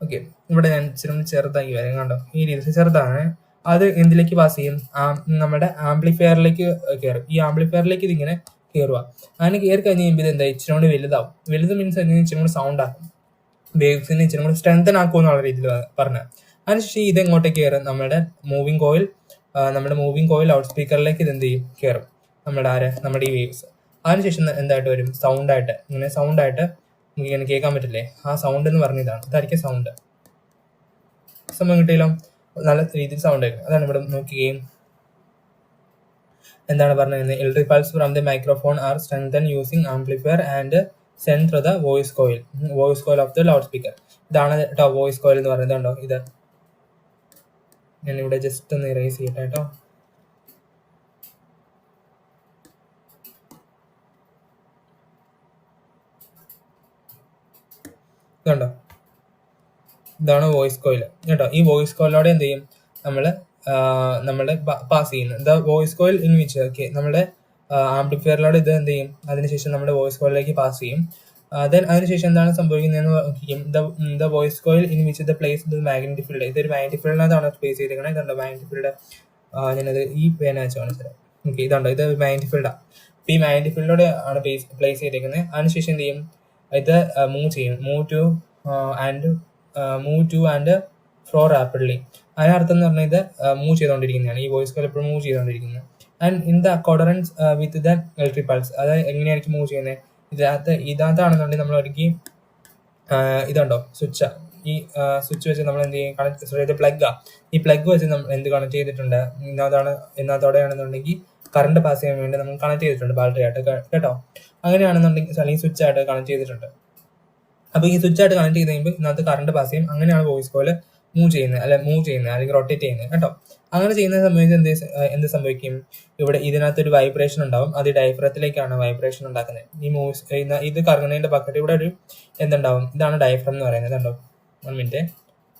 ഓക്കെ, ഇവിടെ ഞാൻ ഇച്ചിരി ചെറുതാക്കി വരാം. കണ്ടോ, ഈ രീതിയിൽ ചെറുതാണ്. അത് എന്തിലേക്ക് പാസ് ചെയ്യും, നമ്മുടെ ആംപ്ലിഫയറിലേക്ക് കയറും. ഈ ആംപ്ലിഫയറിലേക്ക് ഇതിങ്ങനെ കയറുക. അങ്ങനെ കയറി കഴിഞ്ഞ് കഴിയുമ്പോൾ ഇത് എന്താ, ഇച്ചിരി കൂടി വലുതാവും. വലുത് മീൻസ് ഇച്ചിരി കൂടി സൗണ്ട് ആക്കും, വേവ്സിനെ ഇച്ചിരി കൂടി സ്ട്രെങ്തൻ ആക്കും എന്നുള്ള രീതിയിൽ പറഞ്ഞത്. അതിനുശേഷം ഇത് എങ്ങോട്ടേക്ക് കയറും, നമ്മുടെ മൂവിംഗ് കോയിൽ ലൗഡ് സ്പീക്കറിലേക്ക് ഇത് എന്ത് ചെയ്യും, കയറും നമ്മുടെ ഈ വേവ്സ്. അതിനുശേഷം എന്തായിട്ട് വരും, സൗണ്ടായിട്ട് നമുക്ക് ഇങ്ങനെ കേൾക്കാൻ പറ്റില്ലേ, ആ സൗണ്ട് എന്ന് പറഞ്ഞ ഇതായിരിക്കും സൗണ്ട്. സംഭവം കിട്ടിയല്ലോ, നല്ല രീതിയിൽ സൗണ്ട് ആയിരിക്കും. അതാണ് ഇവിടെ നോക്കുകയും എന്താണ് പറഞ്ഞത്, electric pulse from the microphone are strengthen using amplifier and send through the voice coil of the loudspeaker. ഇതാണ് കേട്ടോ വോയിസ് കോയിൽ എന്ന് പറയുന്നത്. കണ്ടോ, ഇത് ഞാനിവിടെ ജസ്റ്റ് ഒന്ന് ഇറേസ് ചെയ്യട്ടെ കേട്ടോ. ഇതുണ്ടോ, ഇതാണ് വോയിസ് കോയിൽ കേട്ടോ. ഈ വോയിസ് കോയിലൂടെ എന്ത് ചെയ്യും, നമ്മള് പാസ് ചെയ്യുന്നത് the voice coil in which, okay, നമ്മുടെ ആംപ്ലിഫയറിലൂടെ ഇത് എന്ത് ചെയ്യും, അതിനുശേഷം നമ്മുടെ വോയിസ് കോയിലേക്ക് പാസ് ചെയ്യും. ദെൻ അതിനുശേഷം എന്താണ് സംഭവിക്കുന്നത്, the voice coil in which the place the magnetic field. ഇതൊരു മാഗ്നറ്റിക് ഫീൽഡിനകത്താണ് പ്ലേസ് ചെയ്തിരിക്കുന്നത്. ഇതുണ്ടോ മാഗ്നറ്റിക് ഫീൽഡ്, ഞാനത് ഈ പേന വെച്ച് കാണിച്ചത്. ഓക്കെ, ഇതുണ്ടോ, ഇത് മാഗ്നറ്റിക് ഫീൽഡാണ്. അപ്പൊ ഈ മാഗ്നറ്റിക് ഫീൽഡിലൂടെ ആണ് പ്ലേസ് ചെയ്തിരിക്കുന്നത്. അതിനുശേഷം എന്ത് ചെയ്യും, ഇത് move two and flow rapidly. അതിനർത്ഥം എന്ന് പറഞ്ഞാൽ ഇത് മൂവ് ചെയ്തുകൊണ്ടിരിക്കുന്നതാണ്. ഈ വോയിസ് കോയിൽ എപ്പോഴും മൂവ് ചെയ്തുകൊണ്ടിരിക്കുന്നത്. And in the accordance with the electric pulse. അത് എങ്ങനെയായിരിക്കും മൂവ് ചെയ്യുന്നത്, ഇതിനകത്താണെന്നുണ്ടെങ്കിൽ നമ്മൾ ഒരിക്കലും ഇതുണ്ടോ സ്വിച്ച്, ഈ സ്വിച്ച് വെച്ച് നമ്മൾ എന്ത് ചെയ്യും കണക്ട്, സോറി ഇത് പ്ലഗാ, ഈ പ്ലഗ് വെച്ച് നമ്മൾ എന്ത് കണക്ട് ചെയ്തിട്ടുണ്ട്, ഇതിനകത്തോടെയാണെന്നുണ്ടെങ്കിൽ കറണ്ട് പാസ് ചെയ്യാൻ വേണ്ടി നമ്മൾ കണക്ട് ചെയ്തിട്ടുണ്ട് ബാറ്ററി ആയിട്ട് കേട്ടോ. അങ്ങനെയാണെന്നുണ്ടെങ്കിൽ അല്ലെങ്കിൽ സ്വിച്ച് ആയിട്ട് കണക്ട് ചെയ്തിട്ടുണ്ട്. അപ്പോൾ ഈ സ്വിച്ച് ആയിട്ട് കണക്ട് ചെയ്ത് കഴിയുമ്പോൾ ഇതിനകത്ത് കറണ്ട് പാസ് ചെയ്യും. അങ്ങനെയാണ് വോയിസ് കോയിൽ മൂവ് ചെയ്യുന്നത് അല്ലെങ്കിൽ റൊട്ടേറ്റ് ചെയ്യുന്നത് കേട്ടോ. അങ്ങനെ ചെയ്യുന്ന സമയത്ത് എന്ത് സംഭവിക്കും, ഇവിടെ ഇതിനകത്തൊരു വൈബ്രേഷൻ ഉണ്ടാവും. അത് ഡയഫ്രത്തിലേക്കാണ് വൈബ്രേഷൻ ഉണ്ടാക്കുന്നത്. ഇത് കറങ്ങുന്നതിന്റെ പക്കത്ത് ഇവിടെ ഒരു എന്തുണ്ടാവും, ഇതാണ് ഡയഫ്രം എന്ന് പറയുന്നത്. കണ്ടോ, 1 മിനിറ്റ്,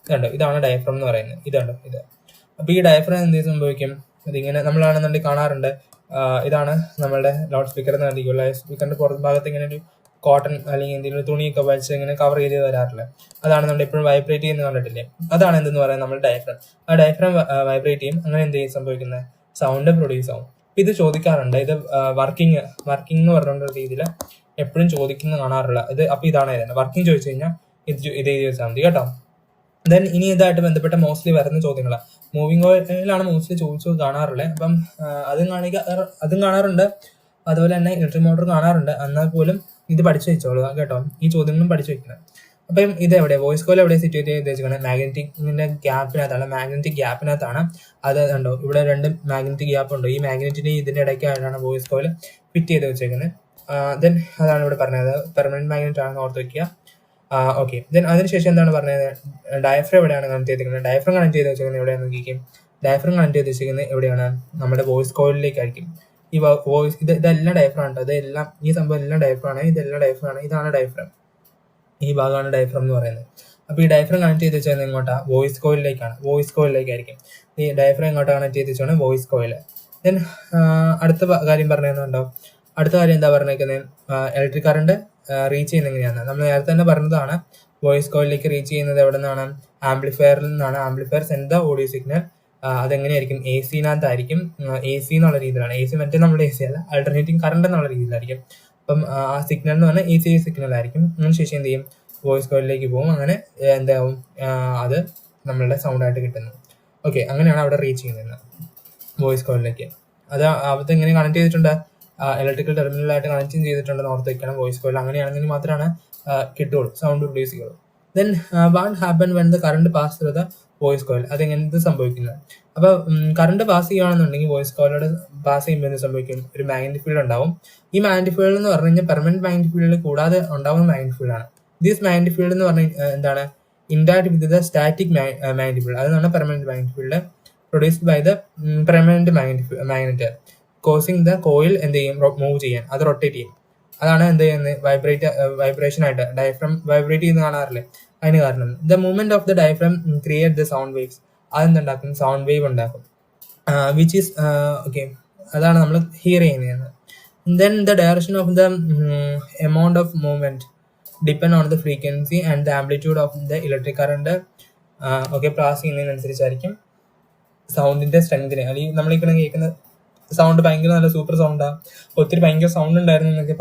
ഇതുണ്ടോ, ഇതാണ് ഡയഫ്രം എന്ന് പറയുന്നത്. ഇതുണ്ടോ ഇത്. അപ്പൊ ഈ ഡയഫ്രം എന്ത് സംഭവിക്കും, ഇതിങ്ങനെ നമ്മളാണെന്നുണ്ടെങ്കിൽ കാണാറുണ്ട്. ഇതാണ് നമ്മളുടെ ലൗഡ് സ്പീക്കർ എന്ന് കണ്ടിരിക്കുമല്ലോ. സ്പീക്കറിന്റെ പുറത്ത് ഭാഗത്ത് ഇങ്ങനെ ഒരു കോട്ടൺ അല്ലെങ്കിൽ എന്തെങ്കിലും തുണിയൊക്കെ വലിച്ച് ഇങ്ങനെ കവർ ചെയ്ത് വരാറില്ല. അതാണ് നമ്മൾ എപ്പോഴും വൈബ്രേറ്റ് ചെയ്യുന്നത് കണ്ടിട്ടില്ലേ. അതാണ് എന്തെന്ന് പറയുന്നത് നമ്മൾ ഡയഫ്രം. ആ ഡയഫ്രം വൈബ്രേറ്റ് ചെയ്യും. അങ്ങനെ എന്ത് ചെയ്യും സംഭവിക്കുന്നത്, സൗണ്ട് പ്രൊഡ്യൂസ് ആവും. ഇത് ചോദിക്കാറുണ്ട്. ഇത് വർക്കിംഗ് എന്ന് പറഞ്ഞുള്ള രീതിയിൽ എപ്പോഴും ചോദിക്കുന്ന കാണാറില്ല. അപ്പൊ ഇതാണ് വർക്കിംഗ് ചോദിച്ചു കഴിഞ്ഞാൽ ഇത് എഴുതി വെച്ചാൽ മതി കേട്ടോ. ദെൻ ഇനി ഇതായിട്ട് ബന്ധപ്പെട്ട മോസ്റ്റ്ലി വരുന്ന ചോദ്യങ്ങളാണ്. മൂവിംഗ് ഓയിലാണ് മോസ്റ്റ്ലി ചോദിച്ചു കാണാറുള്ളത്. അപ്പം അതും കാണാറുണ്ട്. അതുപോലെ തന്നെ ഇലക്ട്രിക് മോട്ടോർ കാണാറുണ്ട്. എന്നാൽ പോലും ഇത് പഠിച്ചു വെച്ചോളുക കേട്ടോ. ഈ ചോദ്യങ്ങളും പഠിച്ചു വെക്കണം. അപ്പം ഇത് എവിടെ, വോയിസ് കോയിൽ എവിടെ സിറ്റുവേറ്റ് ചെയ്ത് വെച്ചിരിക്കുന്നത്, മാഗ്നറ്റിക്കിന്റെ ഗ്യാപ്പിനകത്താണ്. അത് കണ്ടോ, ഇവിടെ 2 മാഗ്നറ്റിക് ഗ്യാപ്പ് ഉണ്ട്. ഈ മാഗ്നറ്റിന്റെ ഇതിന്റെ ഇടയ്ക്കായിട്ടാണ് വോയിസ് കോയിൽ ഫിറ്റ് ചെയ്ത് വെച്ചേക്കുന്നത്. ദെൻ അതാണ് ഇവിടെ പറഞ്ഞത്, പെർമനന്റ് മാഗ്നറ്റ് ആണെന്ന് ഓർത്ത് വെക്കുക. ഓക്കെ. ദെൻ അതിനുശേഷം എന്താണ് പറഞ്ഞത്, ഡയഫ്രം എവിടെയാണ് കണക്ട് ചെയ്തിരിക്കുന്നത്. ഡയഫ്രം കണക്ട് ചെയ്ത് വെച്ചിരിക്കുന്നത് എവിടെയാണെന്ന് നോക്കിക്കും. ഡയഫ്രം കണക്ട് ചെയ്ത് വെച്ചിരിക്കുന്നത് എവിടെയാണ്, നമ്മുടെ വോയിസ് കോയിലേക്കായിരിക്കും. ഈ വോയിസ് ഇതെല്ലാം ഡയഫ്രം ആണ്. ഇതെല്ലാം ഈ സംഭവം എല്ലാം ഡയഫ്രം ആണ്. ഇതെല്ലാം ഡയഫ്രം ആണ്. ഇതാണ് ഡയഫ്രം. ഈ ഭാഗമാണ് ഡയഫ്രം എന്ന് പറയുന്നത്. അപ്പൊ ഈ ഡയഫ്രം കണക്ട് ചെയ്ത് വെച്ചാൽ എങ്ങോട്ടാ, വോയിസ് കോയിലേക്കായിരിക്കും. ഈ ഡയഫ്രം എങ്ങോട്ടാ കണക്ട് ചെയ്ത് വെച്ചാണ് വോയിസ് കോയിൽ. ദെൻ അടുത്ത കാര്യം പറഞ്ഞുണ്ടോ. അടുത്ത കാര്യം എന്താ പറഞ്ഞേക്കുന്നത്, ഇലക്ട്രിക് കറണ്ട് റീച്ച് ചെയ്യുന്നത് എങ്ങനെയാണ്. നമ്മൾ നേരത്തെ തന്നെ പറഞ്ഞതാണ്, വോയിസ് കോയിലേക്ക് റീച്ച് ചെയ്യുന്നത് എവിടെ നിന്നാണ്, ആംപ്ലിഫയറിൽ നിന്നാണ്. Amplifier send the audio signal. അതെങ്ങനെയായിരിക്കും, എ സിനകത്തായിരിക്കും. എ സി എന്നുള്ള രീതിയിലാണ്. എ സി മറ്റേ നമ്മുടെ എ സി അല്ല, ആൾട്ടർനേറ്റിംഗ് കറണ്ട് എന്നുള്ള രീതിയിലായിരിക്കും. അപ്പം ആ സിഗ്നൽ എന്ന് പറഞ്ഞാൽ AC സിഗ്നൽ ആയിരിക്കും. അതിനുശേഷം എന്ത് ചെയ്യും, വോയിസ് കോയിലേക്ക് പോകും. അങ്ങനെ എന്താവും, അത് നമ്മളുടെ സൗണ്ടായിട്ട് കിട്ടുന്നു. ഓക്കെ, അങ്ങനെയാണ് അവിടെ റീച്ച് ചെയ്യുന്നത് വോയിസ് കോയിലേക്ക്. അത് എങ്ങനെ കണക്ട് ചെയ്തിട്ടുണ്ട്, ഇലക്ട്രിക്കൽ ടെർമിനലായിട്ട് കണക്ട് ചെയ്തിട്ടുണ്ടെന്ന് ഓർത്ത് വെക്കണം. വോയിസ് കോയിൽ അങ്ങനെയാണെങ്കിൽ മാത്രമാണ് കിട്ടുള്ളൂ, സൗണ്ട് പ്രൊഡ്യൂസ് ചെയ്യുള്ളൂ. Then what happen when the current pass through the voice coil. അതെങ്ങനെ സംഭവിക്കുന്നത്, അപ്പൊ കറണ്ട് പാസ് ചെയ്യുകയാണെന്നുണ്ടെങ്കിൽ വോയിസ് കോയിലോട് പാസ് ചെയ്യുമ്പോൾ എന്ത് സംഭവിക്കും, ഒരു മാഗ്നറ്റിക് ഫീൽഡ് ഉണ്ടാവും. ഈ മാഗ്നറ്റിക് ഫീൽഡ് എന്ന് പറഞ്ഞു കഴിഞ്ഞാൽ പെർമനന്റ് മാഗ്നറ്റിക് ഫീൽഡ് കൂടാതെ ഉണ്ടാവുന്ന മാഗ്നറ്റിക് ഫീൽഡ് ആണ്. ദിസ് മാഗ്നറ്റിക് ഫീൽഡ് എന്ന് പറഞ്ഞാൽ എന്താണ്, interact with the static magnetic field. അതാണ് permanent magnetic field produced by the permanent magnet causing the coil എന്ത് ചെയ്യും, മൂവ് ചെയ്യാൻ, അത് റൊട്ടേറ്റ് ചെയ്യും. അതാണ് എന്ത് ചെയ്യുന്നത്, വൈബ്രേഷൻ ആയിട്ട് ഡയഫ്രം വൈബ്രേറ്റ് ചെയ്യുന്ന കാണാറില്ലേ, അതിന് കാരണം. The movement of the diaphragm create the sound waves. അതെന്തുണ്ടാക്കും, സൗണ്ട് വേവ് ഉണ്ടാക്കും. വിച്ച് ഈസ് ഓക്കെ, അതാണ് നമ്മൾ ഹിയർ ചെയ്യുന്നത്. Then the direction of the amount of movement depend on the frequency and the amplitude of the electric current. Okay, pass ചെയ്യുന്നതിനനുസരിച്ചായിരിക്കും സൗണ്ടിന്റെ സ്ട്രെങ്തിന്. അല്ലെങ്കിൽ നമ്മളിങ്ങനെ കേൾക്കുന്ന സൗണ്ട് ഭയങ്കര നല്ല സൂപ്പർ സൗണ്ടാ, ഒത്തിരി ഭയങ്കര സൗണ്ട് ഉണ്ടായിരുന്നു എന്നൊക്കെ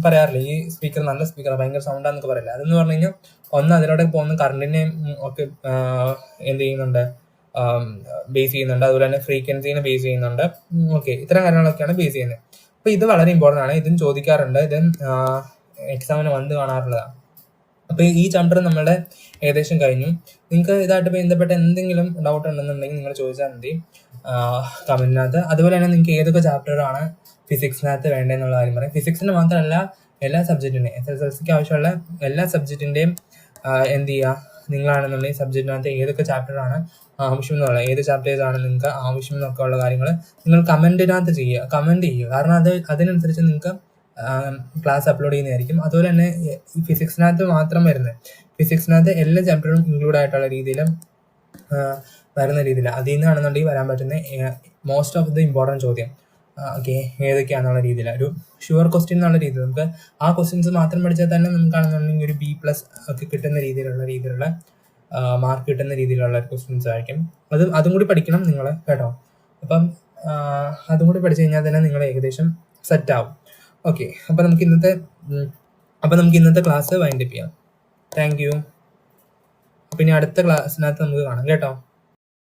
പറയാറില്ല. ഈ സ്പീക്കർ നല്ല സ്പീക്കറാണ്, ഭയങ്കര സൗണ്ടാന്നൊക്കെ പറയില്ല. അതെന്ന് പറഞ്ഞു കഴിഞ്ഞാൽ ഒന്ന് അതിലൂടെ പോകുന്ന കറണ്ടിനെയും ഒക്കെ എന്ത് ചെയ്യുന്നുണ്ട്, ബേസ് ചെയ്യുന്നുണ്ട്. അതുപോലെ തന്നെ ഫ്രീക്വൻസിനെ ബേസ് ചെയ്യുന്നുണ്ട്. ഓക്കെ, ഇത്തരം കാര്യങ്ങളൊക്കെയാണ് ബേസ് ചെയ്യുന്നത്. അപ്പൊ ഇത് വളരെ ഇമ്പോർട്ടൻ്റ് ആണ്. ഇതും ചോദിക്കാറുണ്ട്, ഇത് എക്സാമിന് വന്ന് കാണാറുള്ളതാണ്. അപ്പൊ ഈ ചാപ്റ്റർ നമ്മളുടെ ഏകദേശം കഴിഞ്ഞു. നിങ്ങൾക്ക് ഇതായിട്ട് ബന്ധപ്പെട്ട എന്തെങ്കിലും ഡൗട്ട് ഉണ്ടെന്നുണ്ടെങ്കിൽ നിങ്ങൾ ചോദിച്ചാൽ മതി കമന്റിനകത്ത്. അതുപോലെ തന്നെ നിങ്ങൾക്ക് ഏതൊക്കെ ചാപ്റ്ററാണ് ഫിസിക്സിനകത്ത് വേണ്ടതെന്നുള്ള കാര്യം പറയാം. ഫിസിക്സിന് മാത്രമല്ല, എല്ലാ സബ്ജക്റ്റിൻ്റെയും SSLCക്ക് ആവശ്യമുള്ള എല്ലാ സബ്ജക്റ്റിൻ്റെയും എന്ത് ചെയ്യുക, നിങ്ങളാണെന്നുണ്ടെങ്കിൽ സബ്ജക്റ്റിനകത്ത് ഏതൊക്കെ ചാപ്റ്ററാണ് ആവശ്യം എന്നുള്ള, ഏത് ചാപ്റ്റേഴ്സാണ് നിങ്ങൾക്ക് ആവശ്യം എന്നൊക്കെ ഉള്ള കാര്യങ്ങൾ നിങ്ങൾ കമന്റ് ചെയ്യുക. കാരണം അതിനനുസരിച്ച് നിങ്ങൾക്ക് ക്ലാസ് അപ്ലോഡ് ചെയ്യുന്നതായിരിക്കും. അതുപോലെ തന്നെ ഫിസിക്സിനകത്ത് മാത്രം വരുന്നത്, ഫിസിക്സിനകത്ത് എല്ലാ ചാപ്റ്ററും ഇൻക്ലൂഡ് ആയിട്ടുള്ള രീതിയിൽ വരുന്ന രീതിയിൽ അതിൽ നിന്നാണെന്നുണ്ടെങ്കിൽ വരാൻ പറ്റുന്ന മോസ്റ്റ് ഓഫ് ദ ഇമ്പോർട്ടൻറ്റ് ചോദ്യം ഓക്കെ ഏതൊക്കെയാണെന്നുള്ള രീതിയിൽ ഒരു ഷുവർ ക്വസ്റ്റ്യൻ എന്നുള്ള രീതിയിൽ നമുക്ക് ആ ക്വസ്റ്റ്യൻസ് മാത്രം പഠിച്ചാൽ തന്നെ നമുക്കാണെന്നുണ്ടെങ്കിൽ ഒരു B+ ഒക്കെ കിട്ടുന്ന രീതിയിലുള്ള മാർക്ക് കിട്ടുന്ന രീതിയിലുള്ള ക്വസ്റ്റ്യൻസ് ആയിരിക്കും. അതും കൂടി പഠിക്കണം നിങ്ങൾ കേട്ടോ. അപ്പം അതും കൂടി പഠിച്ചു കഴിഞ്ഞാൽ തന്നെ നിങ്ങൾ ഏകദേശം സെറ്റ് ആവും. ഓക്കെ, അപ്പം നമുക്ക് ഇന്നത്തെ ക്ലാസ് വൈൻഡപ്പ് ചെയ്യാം. Thank you. അപ്പം ഇനി അടുത്ത ക്ലാസ്സിനകത്ത് നമുക്ക് കാണാം കേട്ടോ.